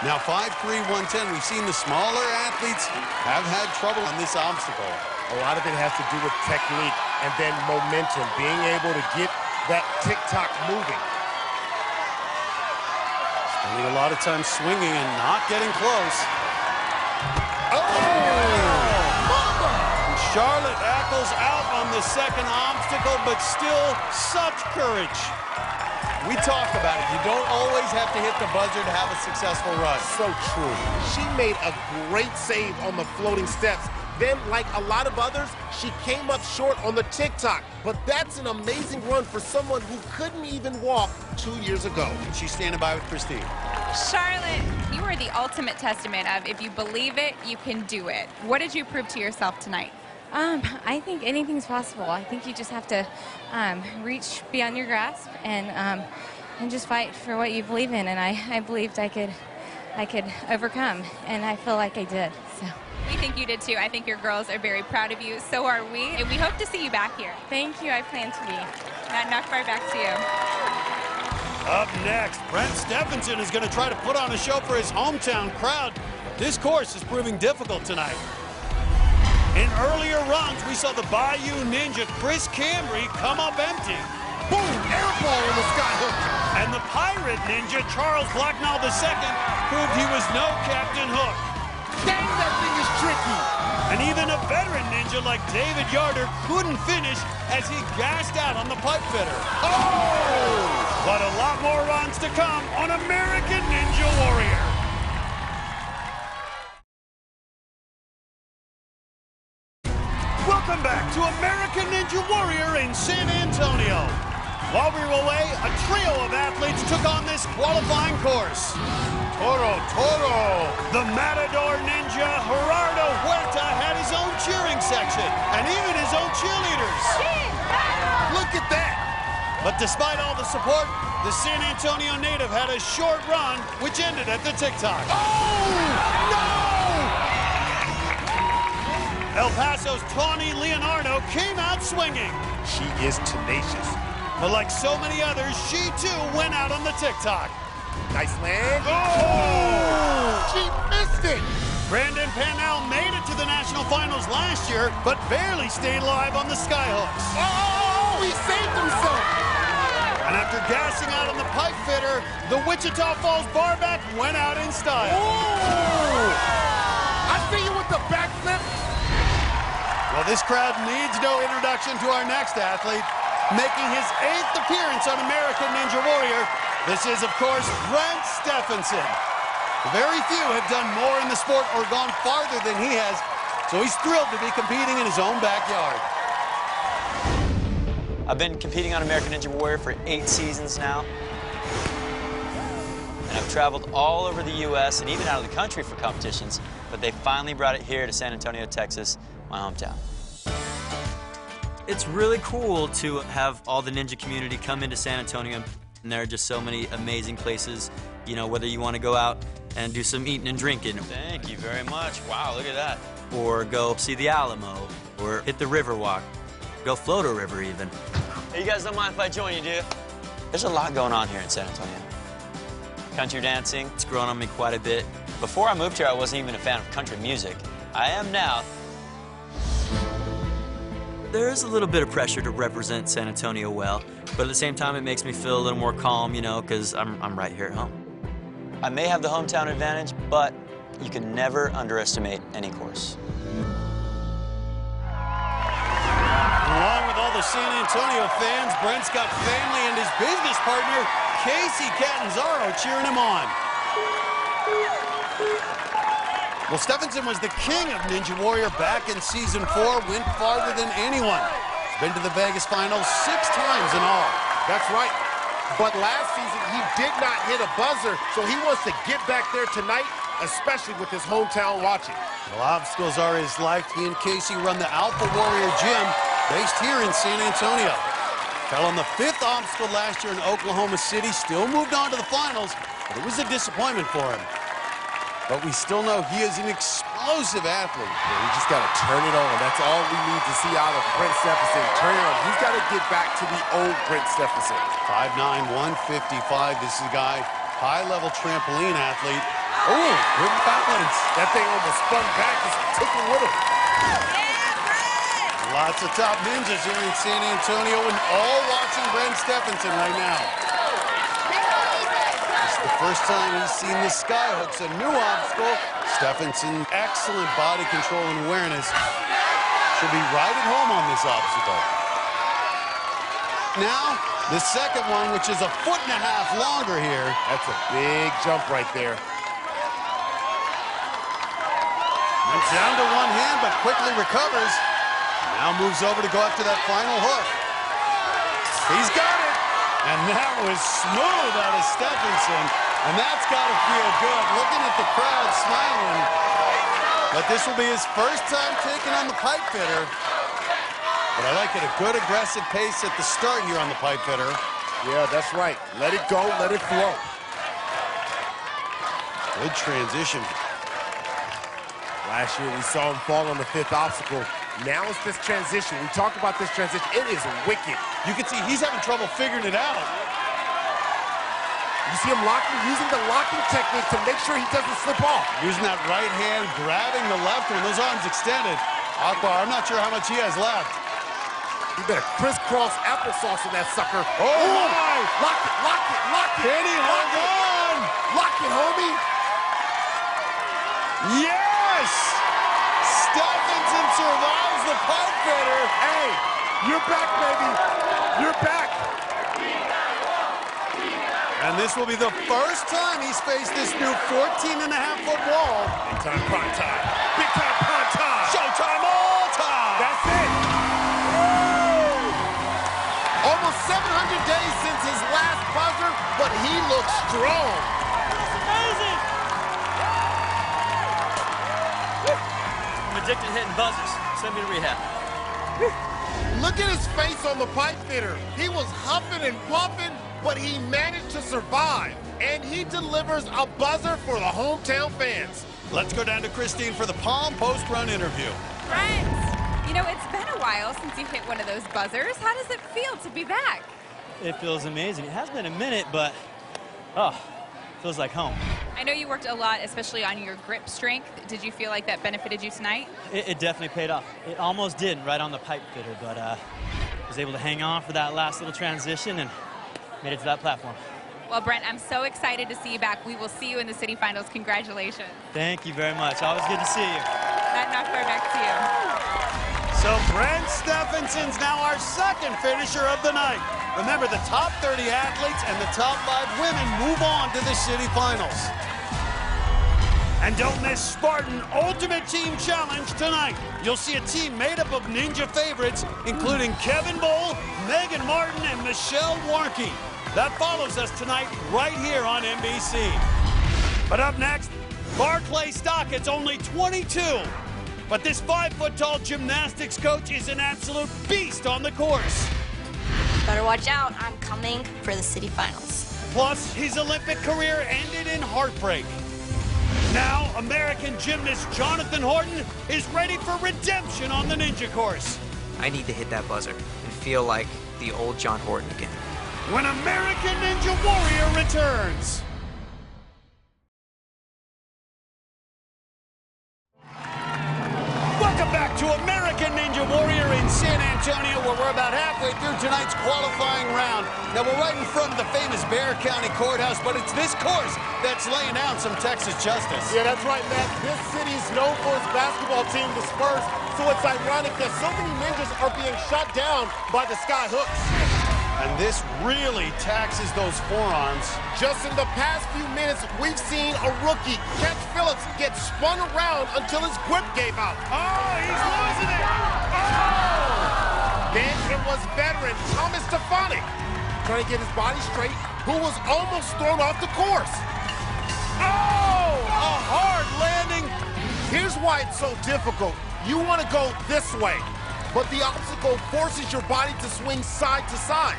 Now 5'3", 110. We've seen the smaller athletes have had trouble on this obstacle. A lot of it has to do with technique and then momentum, being able to get that TikTok moving. Spending a lot of time swinging and not getting close. Oh! And Charlotte Ackles out on the second obstacle, but still such courage. We talk about it. You don't always have to hit the buzzer to have a successful run. So true. She made a great save on the floating steps. Then, like a lot of others, she came up short on the TikTok. But that's an amazing run for someone who couldn't even walk 2 years ago. She's standing by with Kristine. Charlotte, you are the ultimate testament of if you believe it, you can do it. What did you prove to yourself tonight? I think anything's possible. I think you just have to reach beyond your grasp and just fight for what you believe in. And I believed I could overcome, and I feel like I did. So. We think you did too. I think your girls are very proud of you. So are we. And we hope to see you back here. Thank you. I plan to be. Matt and Akbar, back to you. Up next, Brent Stephenson is going to try to put on a show for his hometown crowd. This course is proving difficult tonight. In earlier runs, we saw the Bayou Ninja Chris Cambry come up empty. Boom! Air ball on the skyhook. And the Pirate Ninja Charles Blacknall II proved he was no Captain Hook. Dang, that thing is tricky. And even a veteran ninja like David Yarder couldn't finish as he gassed out on the pipe fitter. Oh! But a lot more runs to come on American Ninja Warrior. Welcome back to American Ninja Warrior in San Antonio. While we were away, a trio of athletes took on this qualifying course. Toro. The Matador Ninja Gerardo Huerta had his own cheering section and even his own cheerleaders. Look at that. But despite all the support, the San Antonio native had a short run, which ended at the TikTok. Oh, no! El Paso's Tawny Leonardo came out swinging. She is tenacious. But like so many others, she too went out on the TikTok. Nice land. Oh! She missed it. Brandon Pannell made it to the national finals last year, but barely stayed alive on the skyhooks. Oh, he saved himself. And after gassing out on the pipe fitter, the Wichita Falls barback went out in style. Oh! I see you with the backflip. Well, this crowd needs no introduction to our next athlete. Making his 8th appearance on American Ninja Warrior, this is, of course, Brent Stephenson. Very few have done more in the sport or gone farther than he has, so he's thrilled to be competing in his own backyard. I've been competing on American Ninja Warrior for 8 seasons now. And I've traveled all over the U.S. and even out of the country for competitions, but they finally brought it here to San Antonio, Texas, my hometown. It's really cool to have all the ninja community come into San Antonio, and there are just so many amazing places, you know, whether you want to go out and do some eating and drinking. Thank you very much. Wow, look at that. Or go see the Alamo, or hit the Riverwalk, go float a river even. Hey, you guys don't mind if I join you, do you? There's a lot going on here in San Antonio. Country dancing, it's grown on me quite a bit. Before I moved here, I wasn't even a fan of country music. I am now. There is a little bit of pressure to represent San Antonio well, but at the same time, it makes me feel a little more calm, you know, because I'm right here at home. I may have the hometown advantage, but you can never underestimate any course. Along with all the San Antonio fans, Brent's got family and his business partner, Casey Catanzaro, cheering him on. Well, Stephenson was the king of Ninja Warrior back in Season 4, went farther than anyone. He's been to the Vegas finals 6 times in all. That's right. But last season, he did not hit a buzzer, so he wants to get back there tonight, especially with his hometown watching. Well, obstacles are his life. He and Casey run the Alpha Warrior Gym, based here in San Antonio. Fell on the 5th obstacle last year in Oklahoma City, still moved on to the finals, but it was a disappointment for him. But we still know he is an explosive athlete. Yeah, we just got to turn it on. That's all we need to see out of Brent Stephenson. Turn it on. He's got to get back to the old Brent Stephenson. 5'9", 155. This is a guy, high-level trampoline athlete. Oh, good balance. That thing almost spun back, just took him with him. Lots of top ninjas here in San Antonio and all watching Brent Stephenson right now. It's the first time he's seen the skyhooks, a new obstacle. Stephenson, excellent body control and awareness. Should be right at home on this obstacle. Now, the second one, which is a 1.5 feet longer here. That's a big jump right there. Went down to one hand, but quickly recovers. Now moves over to go after that final hook. He's got it. And that was smooth out of Stephenson. And that's got to feel good. Looking at the crowd smiling. But this will be his first time taking on the pipe fitter. But I like it, a good aggressive pace at the start here on the pipe fitter. Yeah, that's right. Let it go, let it flow. Good transition. Last year we saw him fall on the 5th obstacle. Now it's this transition. We talk about this transition. It is wicked. You can see he's having trouble figuring it out. You see him locking, using the locking technique to make sure he doesn't slip off. Using that right hand, grabbing the left one, those arms extended. Akbar, I'm not sure how much he has left. You better crisscross applesauce in that sucker. Oh, my! Lock it, lock it, lock it. Can he hold on? Lock it, homie. Yes! Stephenson survives the pipe fitter. Hey, you're back, baby. You're back. And this will be the first time he's faced this new 14.5-foot wall. Big time prime time. Big time prime time. Showtime all time. That's it. Woo! Almost 700 days since his last buzzer, but he looks strong. That's amazing. I'm addicted to hitting buzzers. Send me to rehab. Look at his face on the pipe fitter. He was huffing and puffing, but he managed to survive. And he delivers a buzzer for the hometown fans. Let's go down to Kristine for the Palm post-run interview. Brent, you know, it's been a while since you hit one of those buzzers. How does it feel to be back? It feels amazing. It has been a minute, but, oh, feels like home. I know you worked a lot, especially on your grip strength. Did you feel like that benefited you tonight? It definitely paid off. It almost did right on the pipe fitter, but was able to hang on for that last little transition and made it to that platform. Well, Brent, I'm so excited to see you back. We will see you in the city finals. Congratulations. Thank you very much. Always good to see you. Matt and Akbar, back to you. So Brent Stephenson's now our second finisher of the night. Remember, the top 30 athletes and the top 5 women move on to the city finals. And don't miss Spartan Ultimate Team Challenge tonight. You'll see a team made up of Ninja favorites, including Kevin Bull, Megan Martin, and Michelle Warnke. That follows us tonight right here on NBC. But up next, Barclay Stockett's only 22. But this 5-foot-tall gymnastics coach is an absolute beast on the course. Better watch out, I'm coming for the city finals. Plus, his Olympic career ended in heartbreak. Now, American gymnast Jonathan Horton is ready for redemption on the ninja course. I need to hit that buzzer and feel like the old John Horton again. When American Ninja Warrior returns. Welcome back to American Ninja Warrior in San Antonio, where we're about halfway through tonight's qualifying round. Now, we're right in front of the famous Bexar County Courthouse, but it's this course that's laying down some Texas justice. Yeah, that's right, Matt. This city's known for its basketball team, the Spurs, so it's ironic that so many ninjas are being shot down by the sky hooks. And this really taxes those forearms. Just in the past few minutes, we've seen a rookie, Kent Phillips, get spun around until his grip gave out. Oh, he's losing it! Oh! Then it was veteran Thomas Stefanik, trying to get his body straight, who was almost thrown off the course. Oh! A hard landing. Here's why it's so difficult. You want to go this way, but the obstacle forces your body to swing side to side.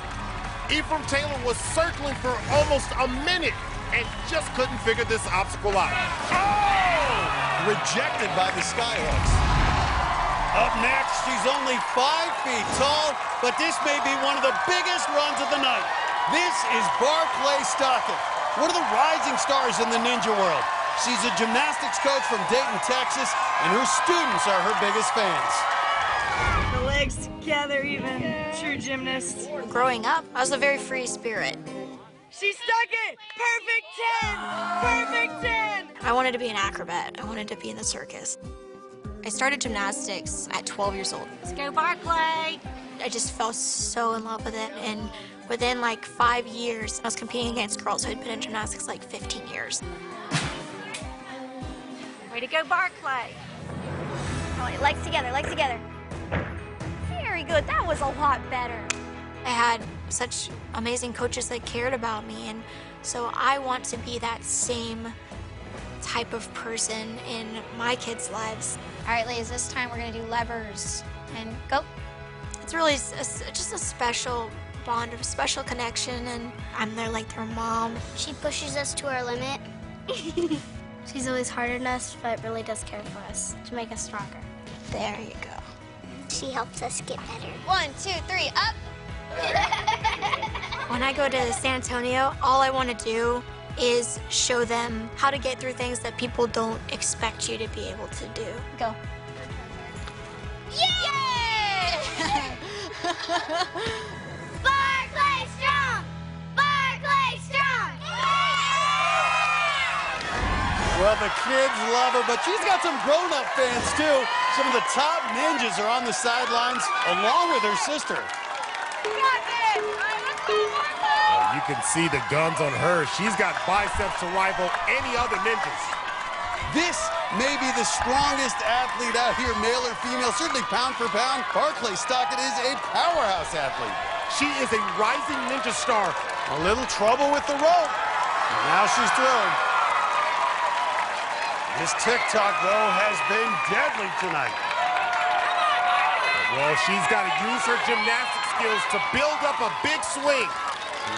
Ephraim Taylor was circling for almost a minute and just couldn't figure this obstacle out. Oh! Rejected by the skyhooks. Up next, she's only 5 feet tall, but this may be one of the biggest runs of the night. This is Barclay Stockett, one of the rising stars in the ninja world. She's a gymnastics coach from Dayton, Texas, and her students are her biggest fans. The legs together, even. True gymnast. Growing up, I was a very free spirit. She stuck it! Perfect 10! Perfect 10! I wanted to be an acrobat. I wanted to be in the circus. I started gymnastics at 12 years old. Let's go, Barclay! I just fell so in love with it, and within like 5 years, I was competing against girls who had been in gymnastics like 15 years. Way to go, Barclay! Oh, legs together, legs together. Very good, that was a lot better. I had such amazing coaches that cared about me, and so I want to be that same type of person in my kids' lives. All right, ladies, this time we're gonna do levers. And go. It's really just a special bond, a special connection, and I'm there like their mom. She pushes us to our limit. She's always hard on us, but really does care for us to make us stronger. There you go. She helps us get better. 1, 2, 3, up. When I go to San Antonio, all I want to do is show them how to get through things that people don't expect you to be able to do. Go. Yay! Barclay strong! Barclay strong! Well, the kids love her, but she's got some grown-up fans, too. Some of the top ninjas are on the sidelines, along with her sister. You can see the guns on her. She's got biceps to rival any other ninjas. This may be the strongest athlete out here, male or female, certainly pound for pound. Barclay Stockett is a powerhouse athlete. She is a rising ninja star. A little trouble with the rope. And now she's thrown. This TikTok, though, has been deadly tonight. Well, she's got to use her gymnastic skills to build up a big swing.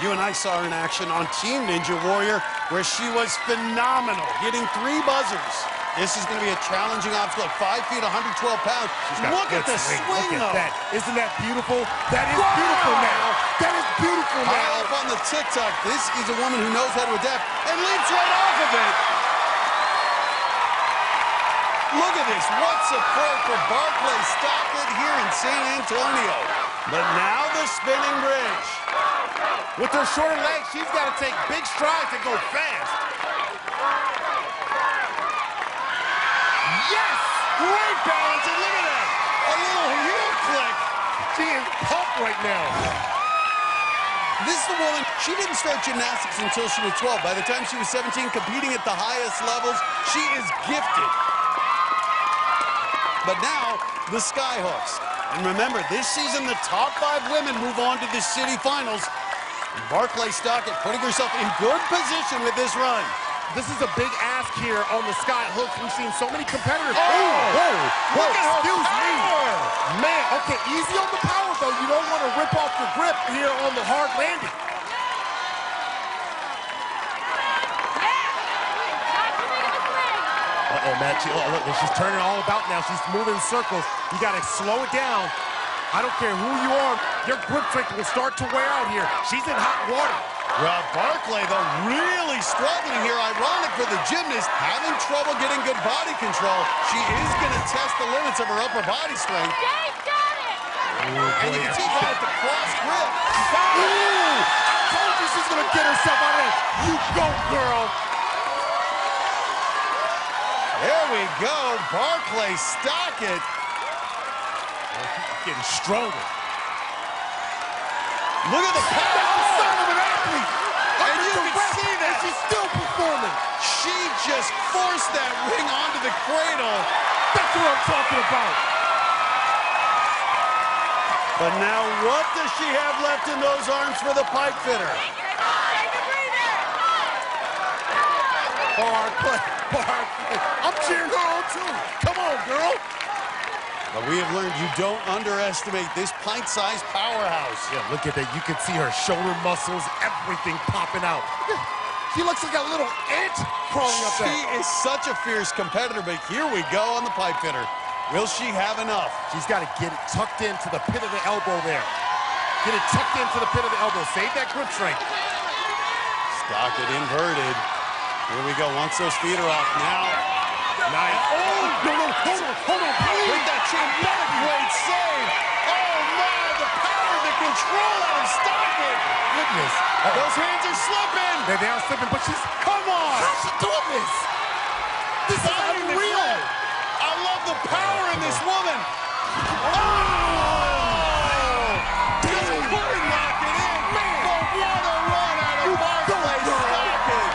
You and I saw her in action on Team Ninja Warrior, where she was phenomenal, hitting 3 buzzers. This is going to be a challenging obstacle at 5 feet, 112 pounds. Look at the swing, Look though. at that. Isn't that beautiful? That is beautiful now. That is beautiful now. High up on the TikTok. This is a woman who knows how to adapt and leaps right off of it. Look at this. What support for Barclay Stockett here in San Antonio. But now the spinning bridge. With her shorter legs, she's got to take big strides and go fast. Yes! Great balance, and look at that. A little heel click. She is pumped right now. This is the woman, she didn't start gymnastics until she was 12. By the time she was 17, competing at the highest levels, she is gifted. But now, the Skyhooks. And remember, this season, the top 5 women move on to the city finals. And Barclay Stockett putting herself in good position with this run. This is a big ask here on the Skyhooks. We've seen so many competitors. Look at her excuse me. power. Man, okay, easy on the power, though. You don't want to rip off your grip here on the hard landing. Uh-oh, Matt, look, she's turning all about now. She's moving in circles. You got to slow it down. I don't care who you are. Your grip trick will start to wear out here. She's in hot water. Well, Barclay, though, really struggling here. Ironic for the gymnast, having trouble getting good body control. She is going to test the limits of her upper body strength. And you can see her with the cross grip. Ooh! I told you she's going to get herself out of there. You go, girl. There we go, Barclay Stockett. Getting stronger. Look at the power. Son of an athlete. And you can see that. And she's still performing. She just forced that ring onto the cradle. That's what I'm talking about. But now what does she have left in those arms for the pipe fitter? Barclay. I'm cheering her on too. Come on, girl. But we have learned you don't underestimate this pint-sized powerhouse. Yeah, look at that. You can see her shoulder muscles, everything popping out. She looks like a little ant crawling up there. She is such a fierce competitor, but here we go on the pipe fitter. Will she have enough? She's got to get it tucked into the pit of the elbow there. Get it tucked into the pit of the elbow. Save that grip strength. Stockett inverted. Here we go. Once those feet are off now. Nice. Oh, no, hold on, please. With that chin, what a great save. Oh, my, the power, the control out of Stockett. Goodness. Those hands are slipping. They are slipping, but she's... Come on. How's she doing this? This is unreal. I love the power in this woman. Oh! Just couldn't lock it in. But what a run out of Barclay Stockett.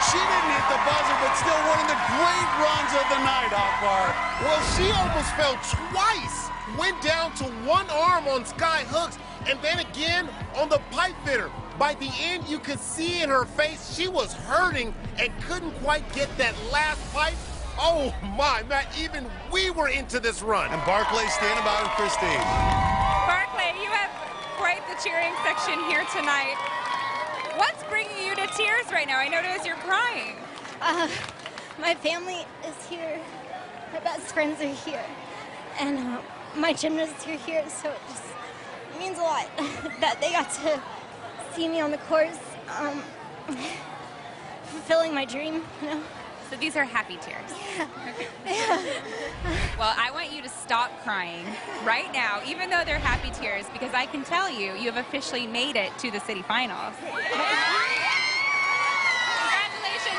She didn't hit the buzzer, but still one of the great runs of the night, Akbar. Well, she almost fell twice. Went down to one arm on Skyhooks, and then again on the pipe fitter. By the end, you could see in her face she was hurting and couldn't quite get that last pipe. Oh my, Matt, even we were into this run. And Barclay standing by with Kristine. Barclay, you have quite the cheering section here tonight. What's bringing you to tears right now? I notice you're crying. My family is here. My best friends are here. And my gymnasts are here, so it just means a lot that they got to see me on the course, fulfilling my dream, you know? So these are happy tears. Yeah. Well, I want you to stop crying right now, even though they're happy tears, because I can tell you, you have officially made it to the city finals. Congratulations,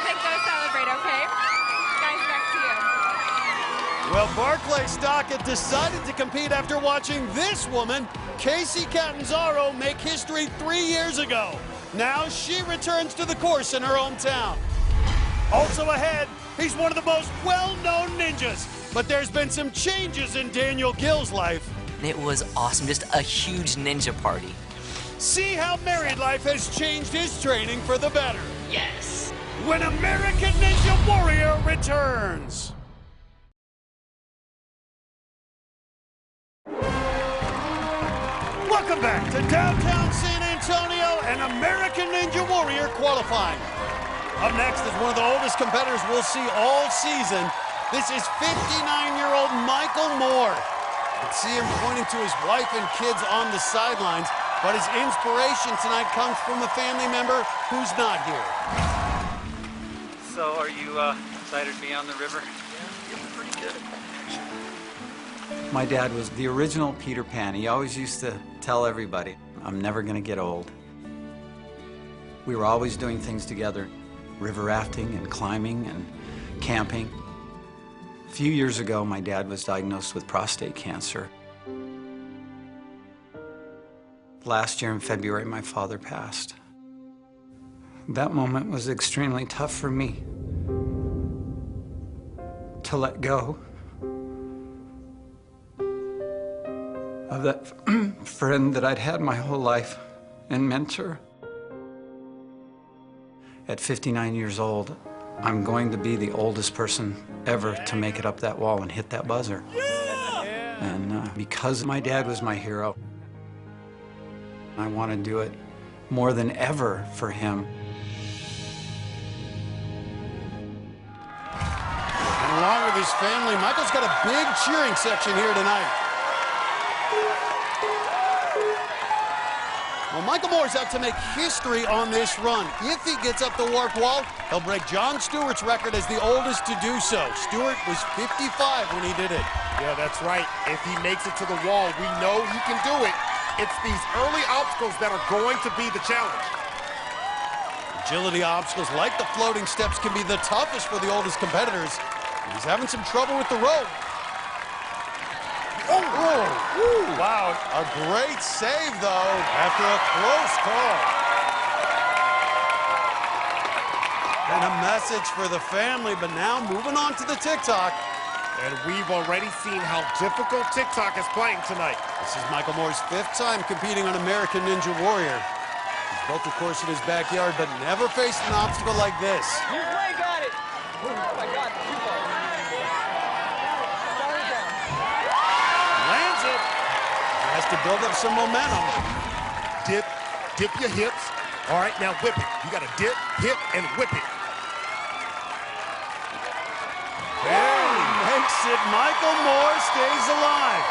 and go celebrate, okay? Guys, back to you. Well, Barclay Stockett decided to compete after watching this woman, Casey Catanzaro, make history 3 years ago. Now she returns to the course in her hometown. Also ahead, he's one of the most well-known ninjas, but there's been some changes in Daniel Gill's life. It was awesome, just a huge ninja party. See how married life has changed his training for the better. Yes. When American Ninja Warrior returns. Welcome back to downtown San Antonio and American Ninja Warrior qualifying. Up next is one of the oldest competitors we'll see all season. This is 59-year-old Michael Moore. You can see him pointing to his wife and kids on the sidelines, but his inspiration tonight comes from a family member who's not here. So are you excited to be on the river? Yeah, pretty good. My dad was the original Peter Pan. He always used to tell everybody, I'm never gonna get old. We were always doing things together. River rafting and climbing and camping. few years ago, my dad was diagnosed with prostate cancer. Last year in February, my father passed. That moment was extremely tough for me to let go of that friend that I'd had my whole life and mentor. At 59 years old, I'm going to be the oldest person ever to make it up that wall and hit that buzzer. And because my dad was my hero, I want to do it more than ever for him. And along with his family, Michael's got a big cheering section here tonight. Well, Michael Moore's out to make history on this run. If he gets up the warp wall, he'll break Jon Stewart's record as the oldest to do so. Stewart was 55 when he did it. Yeah, that's right. If he makes it to the wall, we know he can do it. It's these early obstacles that are going to be the challenge. Agility obstacles like the floating steps can be the toughest for the oldest competitors. He's having some trouble with the rope. Oh, wow, a great save, though, after a close call. And a message for the family, but now moving on to the TikTok. And we've already seen how difficult TikTok is playing tonight. This is Michael Moore's 5th time competing on American Ninja Warrior. He's built a course in his backyard, but never faced an obstacle like this. You got it! Oh my God! Lands it. Has to build up some momentum. Dip your hips. All right, now whip it. You got to dip, hip, and whip it. Makes it. Michael Moore stays alive.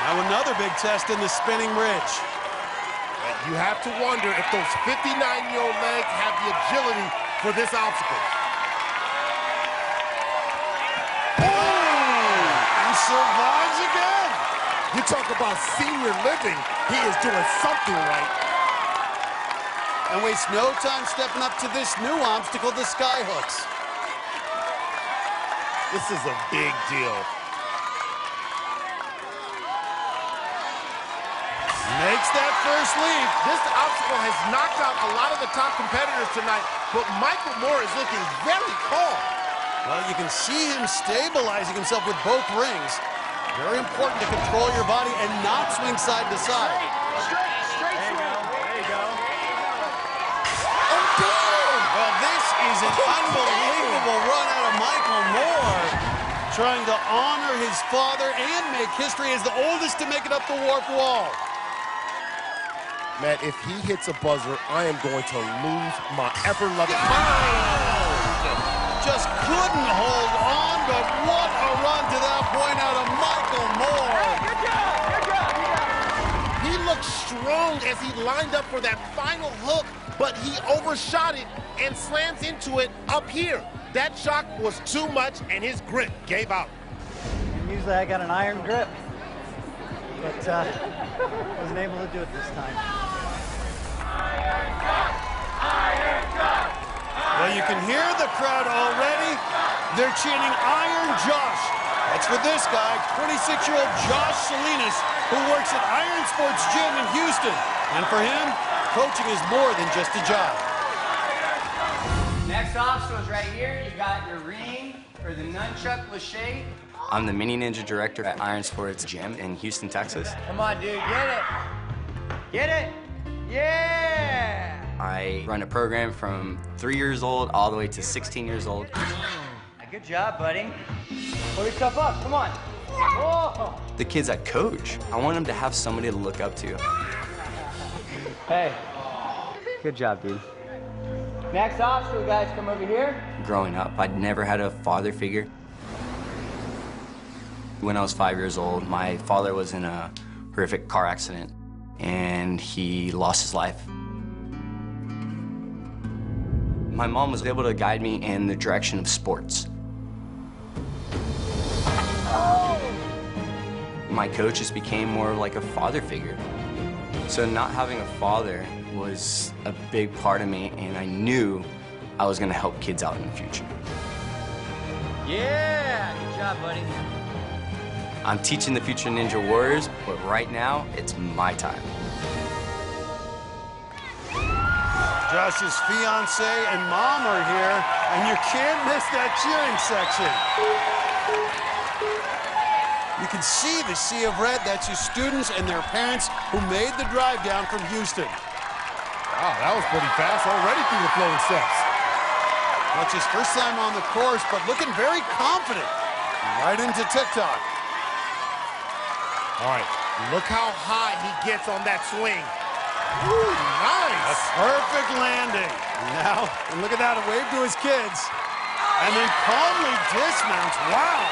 Now another big test in the spinning bridge. You have to wonder if those 59-year-old legs have the agility for this obstacle. He survives again. You talk about senior living, he is doing something right. And wastes no time stepping up to this new obstacle, the sky hooks. This is a big deal. Makes that first leap. This obstacle has knocked out a lot of the top competitors tonight, but Michael Moore is looking very calm. Well, you can see him stabilizing himself with both rings. Very important to control your body and not swing side to side. Straight swing. There you go. Well, this is an unbelievable run out of Michael Moore, trying to honor his father and make history as the oldest to make it up the warp wall. Man, if he hits a buzzer, I am going to lose my ever-loving mind. Just couldn't hold on, but what a run to that point out of Michael Moore. He looked strong as he lined up for that final hook, but he overshot it and slams into it up here. That shock was too much, and his grip gave out. Usually I got an iron grip, but wasn't able to do it this time. Well, you can hear the crowd already. They're chanting Iron Josh. That's for this guy, 26-year-old Josh Salinas, who works at Iron Sports Gym in Houston. And for him, coaching is more than just a job. Next obstacle is right here. You got your ring or the nunchuck lachey. I'm the mini ninja director at Iron Sports Gym in Houston, Texas. Come on, dude, get it. Get it. Yeah. I run a program from 3 years old all the way to 16 years old. Good job, buddy. Pull yourself up, come on. Whoa. The kids I coach, I want them to have somebody to look up to. Hey. Good job, dude. Next obstacle, guys, come over here. Growing up, I'd never had a father figure. When I was 5 years old, my father was in a horrific car accident, and he lost his life. My mom was able to guide me in the direction of sports. My coaches became more like a father figure. So not having a father was a big part of me, and I knew I was gonna help kids out in the future. Yeah, good job, buddy. I'm teaching the future Ninja Warriors, but right now, it's my time. Josh's fiance and mom are here, and you can't miss that cheering section. You can see the sea of red. That's your students and their parents who made the drive down from Houston. Wow, that was pretty fast already through the floating steps. That's his first time on the course, but looking very confident. Right into TikTok. All right, look how high he gets on that swing. Ooh, nice. A perfect landing. Now, and look at that, a wave to his kids. And then calmly dismounts, wow.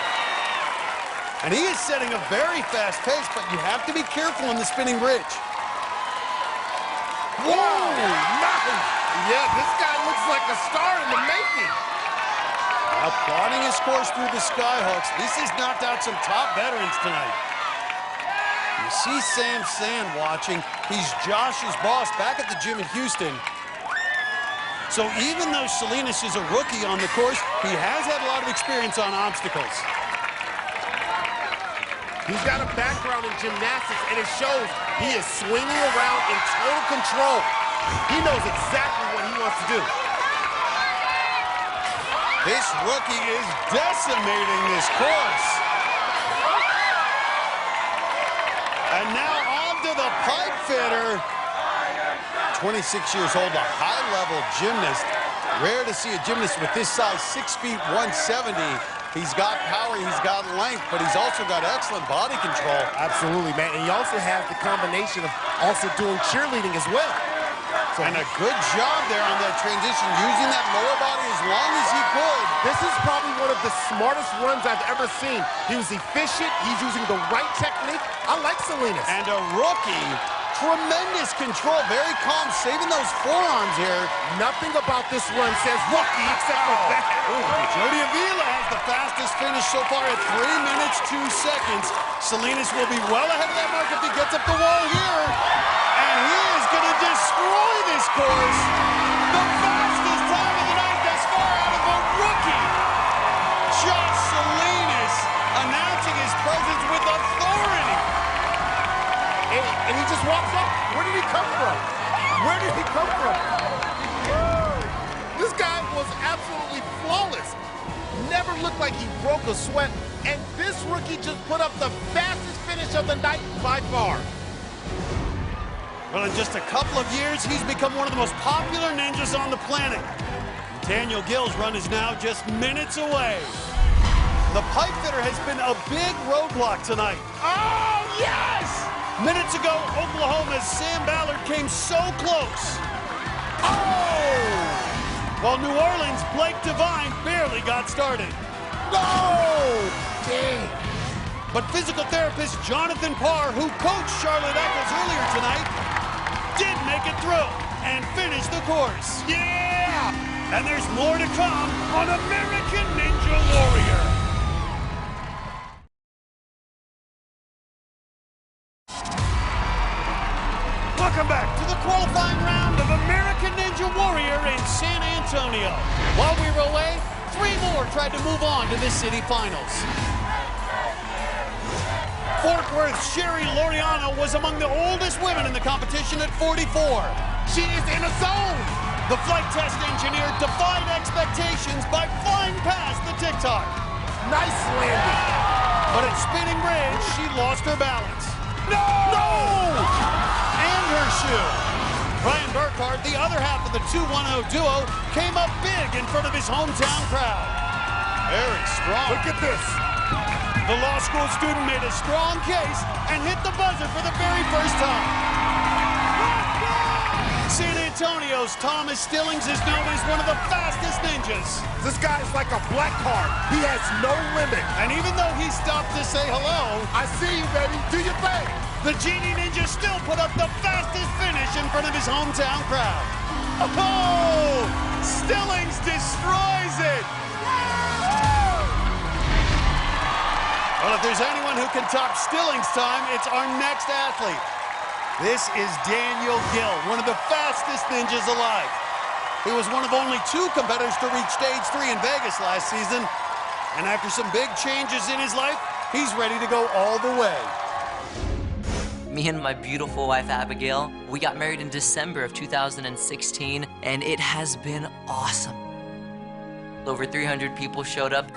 And he is setting a very fast pace, but you have to be careful on the spinning bridge. Whoa, nice. Yeah, this guy looks like a star in the making. Applauding his course through the skyhooks. This has knocked out some top veterans tonight. You see Sam Sand watching. He's Josh's boss back at the gym in Houston. So even though Salinas is a rookie on the course, he has had a lot of experience on obstacles. He's got a background in gymnastics, and it shows he is swinging around in total control. He knows exactly what he wants to do. This rookie is decimating this course. And now on to the pipe fitter. 26 years old, a high-level gymnast. Rare to see a gymnast with this size, 6 feet 170. He's got power, he's got length, but he's also got excellent body control. Absolutely, man. And he also has the combination of also doing cheerleading as well. So, and a good job there on that transition, using that lower body as long as he could. This is probably one of the smartest runs I've ever seen. He was efficient. He's using the right technique. I like Salinas. And a rookie, tremendous control, very calm, saving those forearms here. Nothing about this run says rookie except for that. Gbaja-Biamila has the fastest finish so far at 3 minutes, 2 seconds. Salinas will be well ahead of that mark if he gets up the wall here. And he is going to destroy this course. The fastest time of the night thus far out of a rookie. Josh Salinas announcing his presence with authority. And he just walks up. Where did he come from? Where did he come from? This guy was absolutely flawless. Never looked like he broke a sweat. And this rookie just put up the fastest finish of the night by far. Well, in just a couple of years, he's become one of the most popular ninjas on the planet. Daniel Gill's run is now just minutes away. The pipe fitter has been a big roadblock tonight. Oh, yes! Minutes ago, Oklahoma's Sam Ballard came so close. Oh! While New Orleans' Blake Devine barely got started. No! Dang. But physical therapist Jonathan Parr, who coached Charlotte Eccles earlier tonight, did make it through and finish the course. Yeah! And there's more to come on American Ninja Warrior. Welcome back to the qualifying round of American Ninja Warrior in San Antonio. While we were away, 3 more tried to move on to the city finals. Fort Worth's Sherry Loriano was among the oldest women in the competition at 44. She is in a zone. The flight test engineer defied expectations by flying past the TikTok. Nice landing. But at spinning bridge, she lost her balance. No! And her shoe. Brian Burkhardt, the other half of the 2-1-0 duo, came up big in front of his hometown crowd. Very strong. Look at this. The law school student made a strong case and hit the buzzer for the very first time. San Antonio's Thomas Stillings is known as one of the fastest ninjas. This guy's like a black card. He has no limit. And even though he stopped to say hello, I see you, baby. Do your thing. The Genie Ninja still put up the fastest finish in front of his hometown crowd. Oh! Stillings destroys it! Well, if there's anyone who can top Stillings' time, it's our next athlete. This is Daniel Gill, one of the fastest ninjas alive. He was one of only 2 competitors to reach stage 3 in Vegas last season. And after some big changes in his life, he's ready to go all the way. Me and my beautiful wife, Abigail, we got married in December of 2016, and it has been awesome. Over 300 people showed up.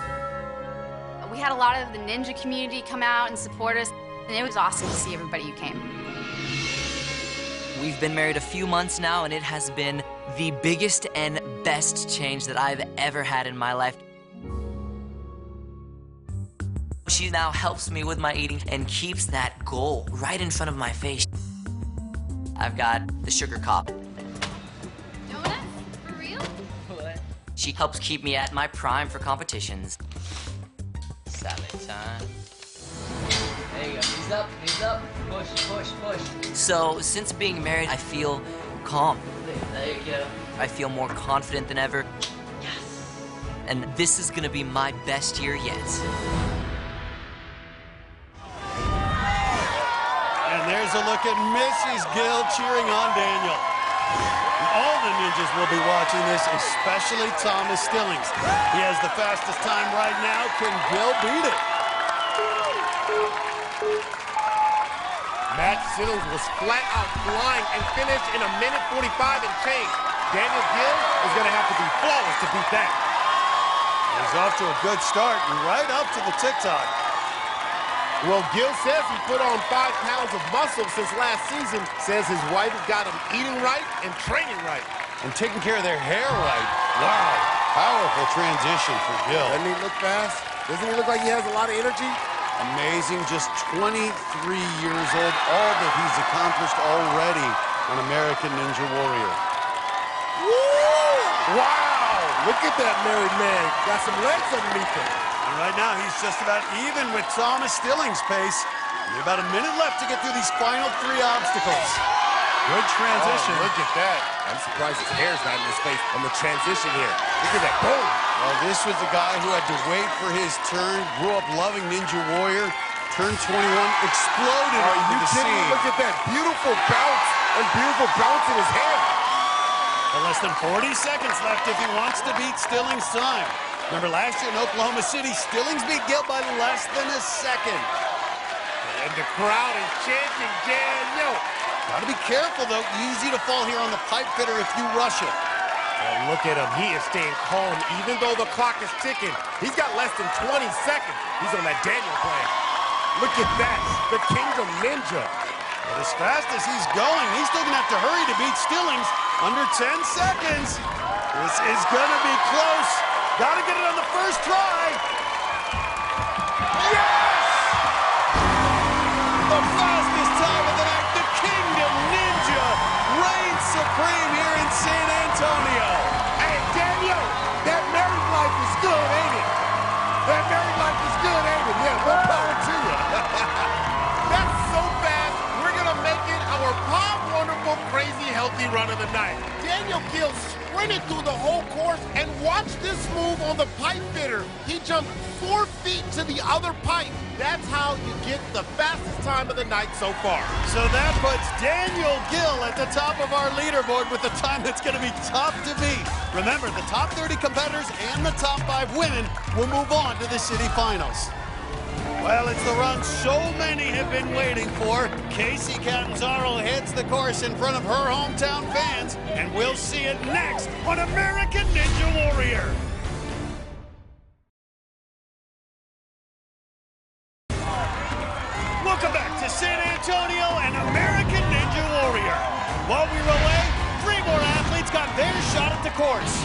We had a lot of the ninja community come out and support us, and it was awesome to see everybody who came. We've been married a few months now, and it has been the biggest and best change that I've ever had in my life. She now helps me with my eating and keeps that goal right in front of my face. I've got the sugar cop. Donuts? For real? What? She helps keep me at my prime for competitions. Salad time. There you go. Knees up. Push, push, push. So, since being married, I feel calm. There you go. I feel more confident than ever. Yes. And this is gonna be my best year yet. And there's a look at Mrs. Gill cheering on Daniel. All the ninjas will be watching this, especially Thomas Stillings. He has the fastest time right now. Can Gill beat it? Matt Stillings was flat out flying and finished in 1:45 and change. Daniel Gill is going to have to be flawless to beat that. He's off to a good start and right up to the TikTok. Well, Gill says he put on 5 pounds of muscle since last season. Says his wife has got him eating right and training right. And taking care of their hair right. Wow, powerful transition for Gill. Doesn't he look fast? Doesn't he look like he has a lot of energy? Amazing, just 23 years old. All that he's accomplished already on American Ninja Warrior. Woo! Wow! Look at that married man. Got some legs underneath him. And right now, he's just about even with Thomas Stillings' pace. Only about a minute left to get through these final 3 obstacles. Good transition. Oh, look at that. I'm surprised his hair's not in his face on the transition here. Look at that. Boom! Well, this was a guy who had to wait for his turn, grew up loving Ninja Warrior, turned 21, exploded into the scene. Look at that beautiful bounce and beautiful bounce in his hair. Well, less than 40 seconds left if he wants to beat Stillings' time. Remember last year in Oklahoma City, Stillings beat Gill by less than a second. And the crowd is chanting Daniel. Gotta be careful though, easy to fall here on the pipe fitter if you rush it. And look at him, he is staying calm even though the clock is ticking. He's got less than 20 seconds. He's on that Daniel plan. Look at that, the Kingdom Ninja. But as fast as he's going, he's still gonna have to hurry to beat Stillings. Under 10 seconds. This is gonna be close. Gotta get it on the first try. Yes! The fastest time of the night, the Kingdom Ninja reigns supreme here in San Antonio. Hey, Daniel, that married life is good, ain't it? That married life is good, ain't it? Yeah, more power to you. That's so fast, we're gonna make it our Pop Wonderful Crazy Healthy Run of the night. Daniel Gill sprinted through the whole course and watch this move on the pipe fitter. He jumped 4 feet to the other pipe. That's how you get the fastest time of the night so far. So that puts Daniel Gill at the top of our leaderboard with a time that's going to be tough to beat. Remember, the top 30 competitors and the top 5 women will move on to the city finals. Well, it's the run so many have been waiting for. Casey Catanzaro heads the course in front of her hometown fans, and we'll see it next on American Ninja Warrior. Welcome back to San Antonio and American Ninja Warrior. While we were away, 3 more athletes got their shot at the course.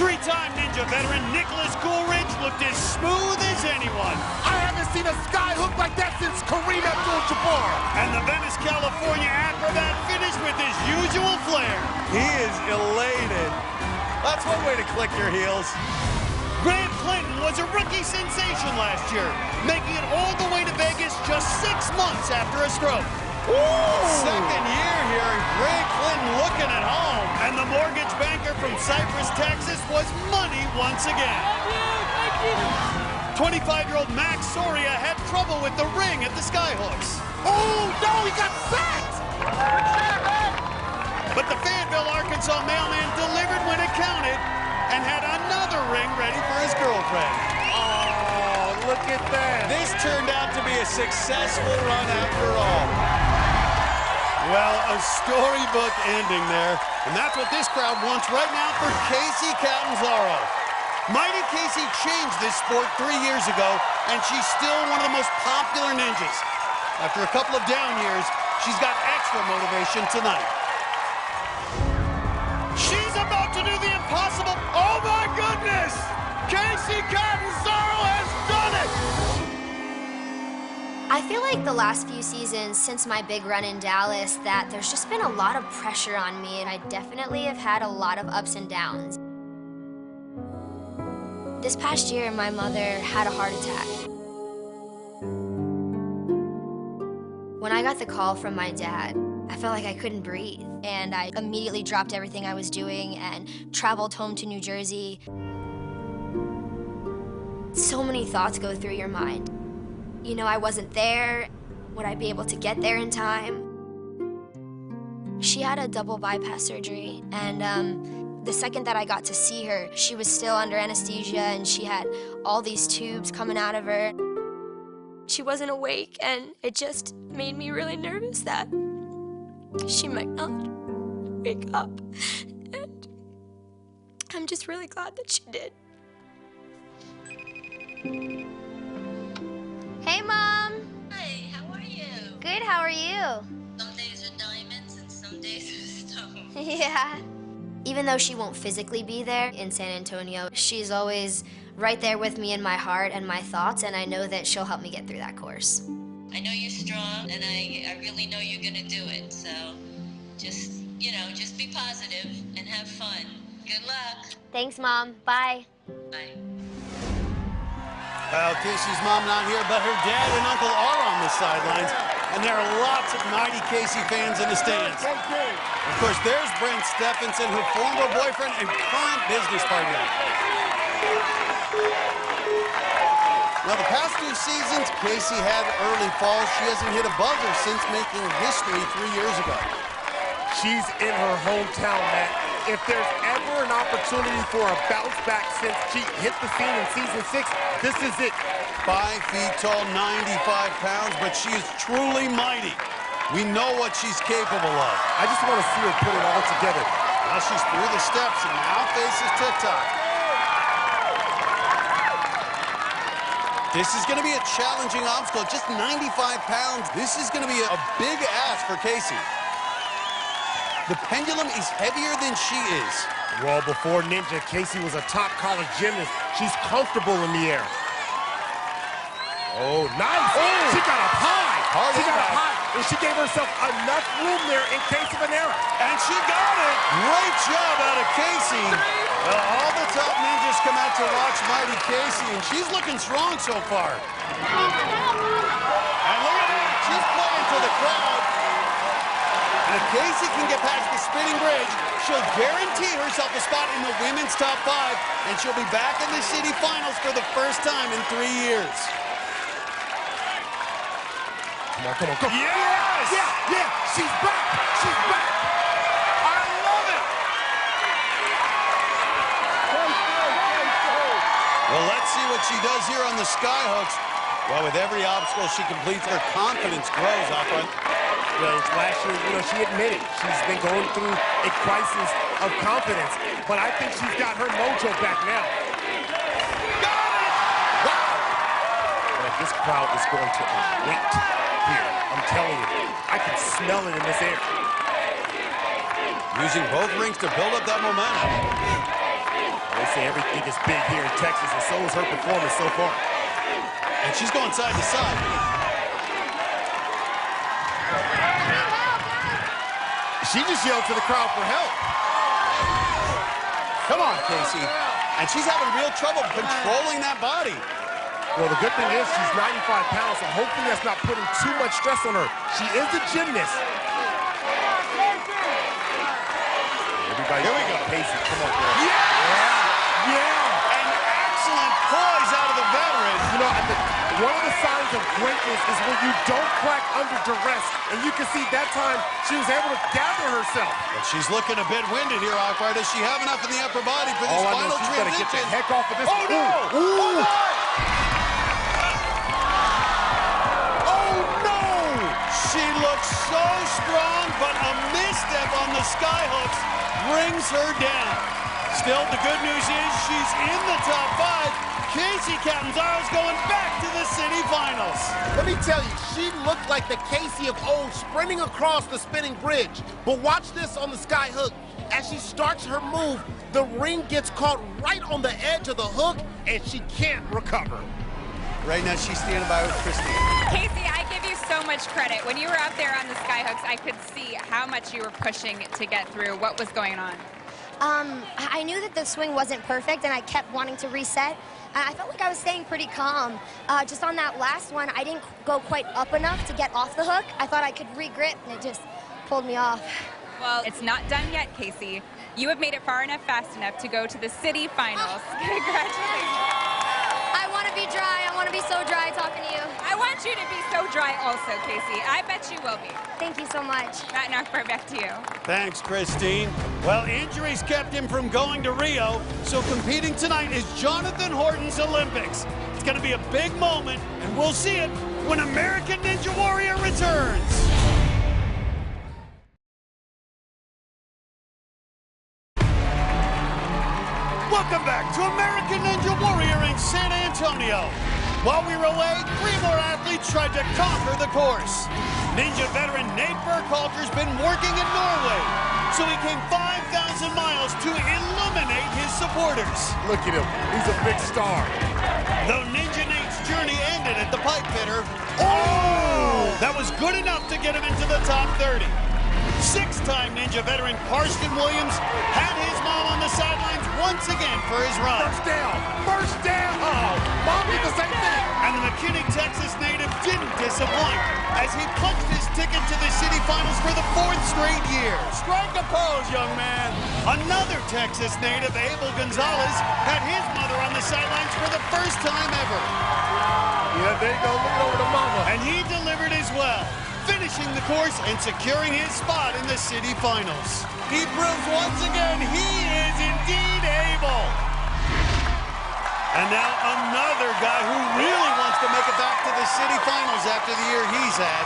3-time Ninja veteran Nicholas Coolidge looked as smooth as anyone. I haven't seen a sky hook like that since Kareem Abdul-Jabbar. And the Venice, California acrobat finished with his usual flair. He is elated. That's one way to click your heels. Grant Clinton was a rookie sensation last year, making it all the way to Vegas just 6 months after a stroke. Ooh. Second year here, and Grant Clinton looking at home. And the mortgage banker from Cypress, Texas was money once again. 25-year-old Max Soria had trouble with the ring at the Skyhooks. Oh, no, he got sacked! But the Fayetteville, Arkansas mailman delivered when it counted and had another ring ready for his girlfriend. Oh, at that. This turned out to be a successful run after all. Well, a storybook ending there. And that's what this crowd wants right now for Casey Catanzaro. Mighty Casey changed this sport 3 years ago, and she's still one of the most popular ninjas. After a couple of down years, she's got extra motivation tonight. She's about to do the impossible. Oh my goodness! Casey Catanzaro has done it! I feel like the last few seasons since my big run in Dallas that there's just been a lot of pressure on me, and I definitely have had a lot of ups and downs. This past year, my mother had a heart attack. When I got the call from my dad, I felt like I couldn't breathe, and I immediately dropped everything I was doing and traveled home to New Jersey. So many thoughts go through your mind. You know, I wasn't there. Would I be able to get there in time? She had a double bypass surgery, and the second that I got to see her, she was still under anesthesia, and she had all these tubes coming out of her. She wasn't awake, and it just made me really nervous that she might not wake up. And I'm just really glad that she did. Hey, Mom. Hi, how are you? Good, how are you? Some days are diamonds and some days are stones. Yeah. Even though she won't physically be there in San Antonio, she's always right there with me in my heart and my thoughts, and I know that she'll help me get through that course. I know you're strong, and I really know you're gonna do it, so just, you know, just be positive and have fun. Good luck. Thanks, Mom. Bye. Bye. Well, Casey's mom not here, but her dad and uncle are on the sidelines, and there are lots of Mighty Casey fans in the stands. Of course, there's Brent Stephenson, her former boyfriend and current business partner. Now, the past 2 seasons, Casey had early falls. She hasn't hit a buzzer since making history 3 years ago. She's in her hometown, Matt. If there's ever an opportunity for a bounce back since she hit the scene in season 6, this is it. 5 feet tall, 95 pounds, but she is truly mighty. We know what she's capable of. I just want to see her put it all together. Now she's through the steps and now faces TikTok. This is going to be a challenging obstacle. Just 95 pounds. This is going to be a big ask for Casey. The pendulum is heavier than she is. Well, before Ninja, Casey was a top college gymnast. She's comfortable in the air. Oh, nice. Oh. She got up high. She got up high. And she gave herself enough room there in case of an error. And she got it. Great job out of Casey. Well, all the top ninjas come out to watch Mighty Casey, and she's looking strong so far. And look at her. She's playing to the crowd. And if Casey can get past the spinning bridge, she'll guarantee herself a spot in the women's top 5, and she'll be back in the city finals for the first time in 3 years. Come on, come on, come on. Yes! Yeah, yeah, she's back. She's back. I love it. Well, let's see what she does here on the skyhooks. Well, with every obstacle she completes, her confidence grows, Akbar. Well, last year, you know, she admitted she's been going through a crisis of confidence, but I think she's got her mojo back now. Got it! Wow! But this crowd is going to erupt here. I'm telling you, I can smell it in this air. Using both rings to build up that momentum. They say everything is big here in Texas, and so is her performance so far. And she's going side to side. She just yelled to the crowd for help. Come on, Casey. And she's having real trouble controlling that body. Well, the good thing is she's 95 pounds, so hopefully that's not putting too much stress on her. She is a gymnast. Everybody, here we go. Casey, come on, girl. Yeah! Yeah! An excellent poise out of the veteran. You know, one of the signs of greatness is when you don't crack under duress. And you can see that time she was able to gather herself. But she's looking a bit winded here, Akbar. Does she have enough in the upper body for this final transition? She's got to get the heck off of this. Oh, no! Ooh. Ooh. She looks so strong, but a misstep on the skyhooks brings her down. Still, the good news is she's in the top 5. Casey Catanzaro's going back to the city finals. Let me tell you, she looked like the Casey of old sprinting across the spinning bridge. But watch this on the sky hook. As she starts her move, the ring gets caught right on the edge of the hook, and she can't recover. Right now, she's standing by with Kristine. Casey, I give you so much credit. When you were out there on the skyhooks, I could see how much you were pushing to get through. What was going on? I knew that the swing wasn't perfect, and I kept wanting to reset. I felt like I was staying pretty calm. Just on that last one, I didn't go quite up enough to get off the hook. I thought I could re-grip, and it just pulled me off. Well, it's not done yet, Casey. You have made it far enough, fast enough to go to the city finals. Congratulations. I want to be dry. I want to be so dry talking to you. I want you to be so dry also, Casey. I bet you will be. Thank you so much. Matt and Akbar, back to you. Thanks, Kristine. Well, injuries kept him from going to Rio, so competing tonight is Jonathan Horton's Olympics. It's going to be a big moment, and we'll see it when American Ninja Warrior returns. Welcome back to American Ninja Warrior in San Antonio. While we were away, 3 more athletes tried to conquer the course. Ninja veteran Nate Burkhalter's been working in Norway, so he came 5,000 miles to illuminate his supporters. Look at him. He's a big star. Though Ninja Nate's journey ended at the pipe fitter, that was good enough to get him into the top 30. 6-time Ninja veteran Karsten Williams had his mom on the sidelines once again for his run. First down. First down. Oh, Mom did the same thing. And the McKinney, Texas native didn't disappoint as he punched his ticket to the city finals for the 4th straight year. Strike a pose, young man. Another Texas native, Abel Gonzalez, had his mother on the sidelines for the first time ever. Yeah, there you go. Look over to Mama. And he delivered as well, finishing the course and securing his spot in the city finals. He proves once again he is indeed able. And now another guy who really wants to make it back to the city finals after the year he's had.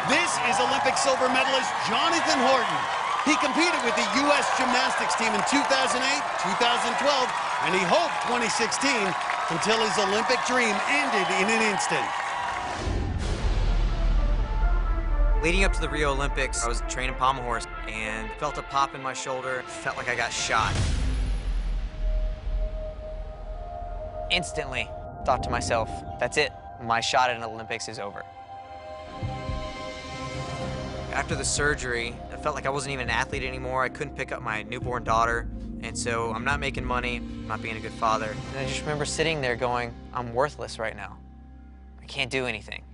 This is Olympic silver medalist Jonathan Horton. He competed with the U.S. gymnastics team in 2008, 2012, and he hoped 2016 until his Olympic dream ended in an instant. Leading up to the Rio Olympics, I was training pommel horse and felt a pop in my shoulder. Felt like I got shot. Instantly, thought to myself, that's it. My shot at an Olympics is over. After the surgery, I felt like I wasn't even an athlete anymore. I couldn't pick up my newborn daughter, and so I'm not making money, I'm not being a good father. And I just remember sitting there going, I'm worthless right now. I can't do anything.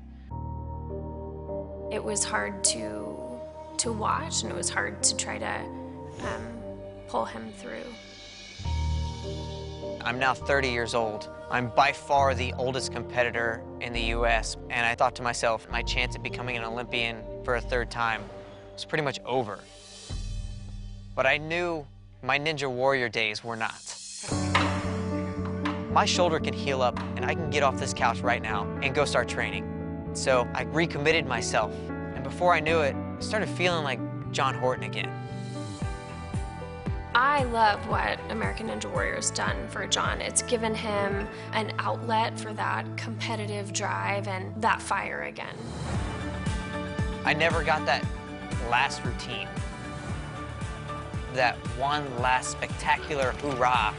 It was hard to watch, and it was hard to try to pull him through. I'm now 30 years old. I'm by far the oldest competitor in the U.S., and I thought to myself, my chance at becoming an Olympian for a 3rd time was pretty much over. But I knew my Ninja Warrior days were not. My shoulder can heal up, and I can get off this couch right now and go start training. So I recommitted myself, and before I knew it, I started feeling like John Horton again. I love what American Ninja Warrior has done for John. It's given him an outlet for that competitive drive and that fire again. I never got that last routine, that one last spectacular hoorah.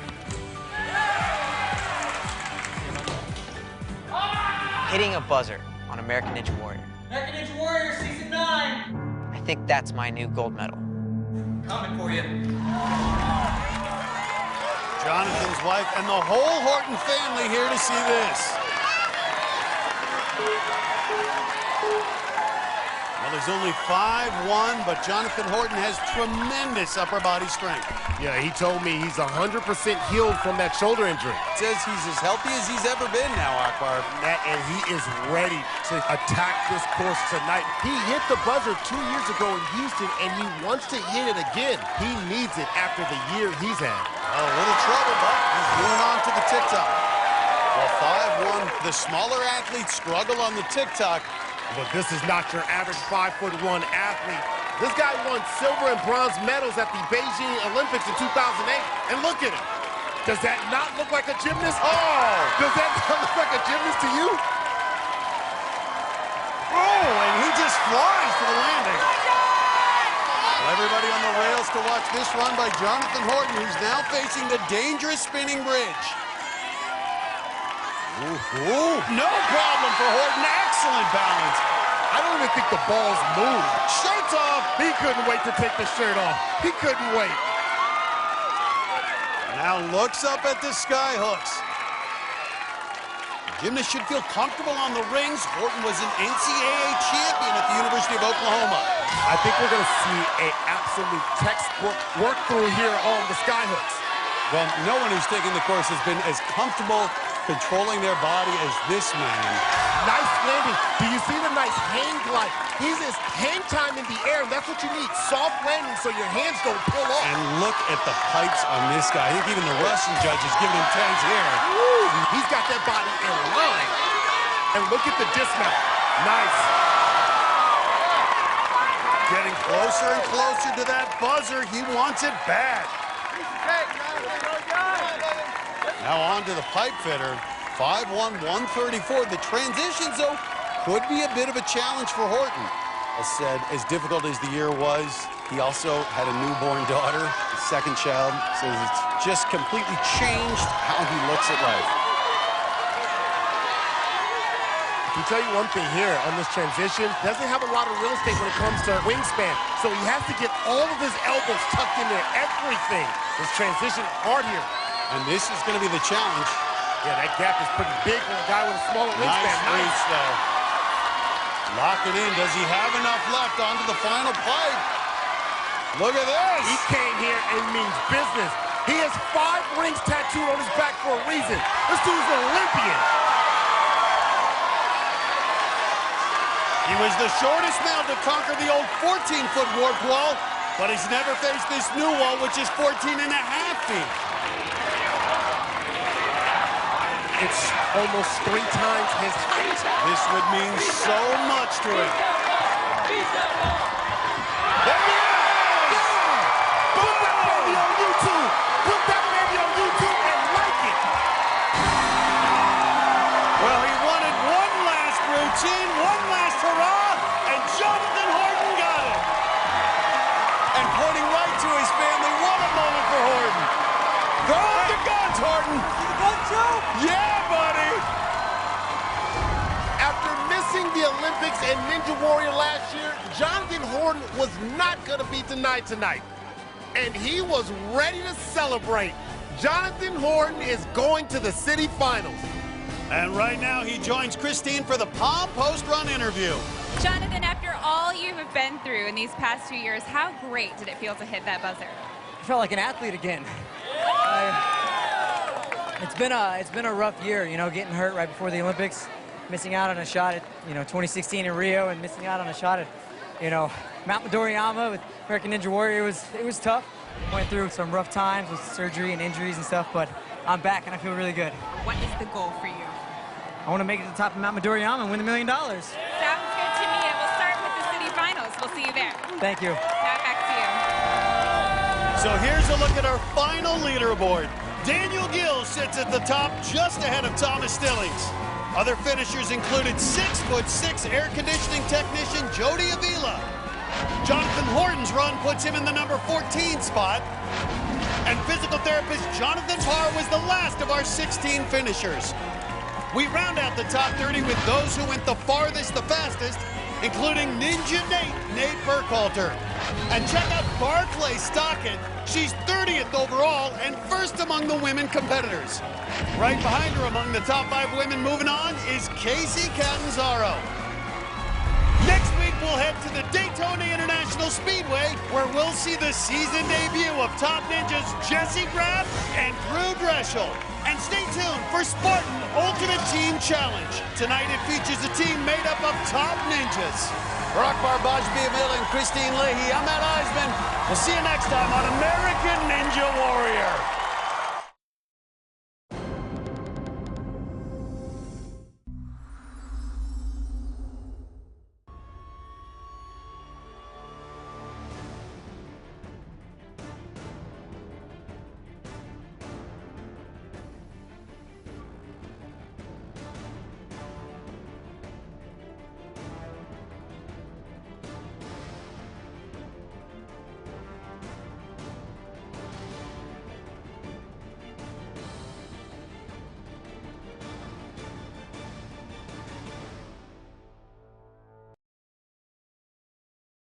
Hitting a buzzer on American Ninja Warrior. American Ninja Warrior Season 9! I think that's my new gold medal. Coming for you. Jonathan's wife and the whole Horton family here to see this. Well, there's only 5'1", but Jonathan Horton has tremendous upper body strength. Yeah, he told me he's 100% healed from that shoulder injury. Says he's as healthy as he's ever been now, Akbar. And he is ready to attack this course tonight. He hit the buzzer 2 years ago in Houston, and he wants to hit it again. He needs it after the year he's had. Oh, a little trouble, but he's going on to the TikTok. Well, 5'1", the smaller athletes struggle on the TikTok. But this is not your average 5'1" athlete. This guy won silver and bronze medals at the Beijing Olympics in 2008. And look at him. Does that not look like a gymnast? Oh! Does that not look like a gymnast to you? Oh, and he just flies to the landing. Everybody on the rails to watch this run by Jonathan Horton, who's now facing the dangerous spinning bridge. Ooh. No problem for Horton. Excellent balance. I don't even think the balls moved. Shirt's off. He couldn't wait to take the shirt off. He couldn't wait. Now looks up at the sky hooks. The gymnast should feel comfortable on the rings. Horton was an NCAA champion at the University of Oklahoma. I think we're going to see an absolute textbook work through here on the sky hooks. Well, no one who's taken the course has been as comfortable controlling their body as this man. Nice landing. Do you see the nice hang glide? He's his hang time in the air. That's what you need. Soft landing so your hands don't pull off. And look at the pipes on this guy. I think even the Russian judge is giving him 10s here. Woo! He's got that body in line. And look at the dismount. Nice. Getting closer and closer to that buzzer. He wants it bad. Now on to the pipe fitter. 5'1", 134. The transitions, though, could be a bit of a challenge for Horton. As said, as difficult as the year was, he also had a newborn daughter, his second child, so it's just completely changed how he looks at life. I can tell you one thing here on this transition, doesn't have a lot of real estate when it comes to wingspan, so he has to get all of his elbows tucked in there, everything. This transition hard here. And this is going to be the challenge. Yeah, that gap is pretty big for a guy with a smaller wingspan. Nice reach, though. Lock it in. Does he have enough left onto the final pipe? Look at this. He came here and means business. He has 5 rings tattooed on his back for a reason. This dude's an Olympian. He was the shortest male to conquer the old 14-foot warp wall, but he's never faced this new wall, which is 14.5 feet. It's almost 3 times his height. This would mean so much to him. There he is! Put that baby on YouTube. Put that baby on YouTube and like it. Well, he wanted one last routine, one last hurrah, and Jonathan Horton got it. And pointing right to his family, what a moment for Horton. Throw up the guns, Horton. Yeah, buddy! After missing the Olympics and Ninja Warrior last year, Jonathan Horton was not going to be denied tonight. And he was ready to celebrate. Jonathan Horton is going to the city finals. And right now, he joins Kristine for the Palm post-run interview. Jonathan, after all you have been through in these past 2 years, how great did it feel to hit that buzzer? I felt like an athlete again. It's been a rough year, you know, getting hurt right before the Olympics, missing out on a shot at, 2016 in Rio, and missing out on a shot at, Mount Midoriyama with American Ninja Warrior. It was tough. Went through some rough times with surgery and injuries and stuff, but I'm back and I feel really good. What is the goal for you? I want to make it to the top of Mount Midoriyama and win $1 million. Sounds good to me, and we'll start with the city finals. We'll see you there. Thank you. Now back to you. So here's a look at our final leaderboard. Daniel Gill sits at the top just ahead of Thomas Stillings. Other finishers included 6'6" air conditioning technician Jody Avila. Jonathan Horton's run puts him in the number 14 spot. And physical therapist Jonathan Parr was the last of our 16 finishers. We round out the top 30 with those who went the farthest, the fastest, including Ninja Nate Burkhalter. And check out Barclay Stockett. She's 30th overall and first among the women competitors. Right behind her among the top 5 women moving on is Casey Catanzaro. Next week, we'll head to the Daytona International Speedway, where we'll see the season debut of Top Ninjas Jesse Graff and Drew Dreschel. And stay tuned for Spartan Ultimate Team Challenge. Tonight, it features a team made up of top ninjas. For Akbar, Gbaja-Biamila, and Kristine Leahy, I'm Matt Iseman. We'll see you next time on American Ninja Warrior.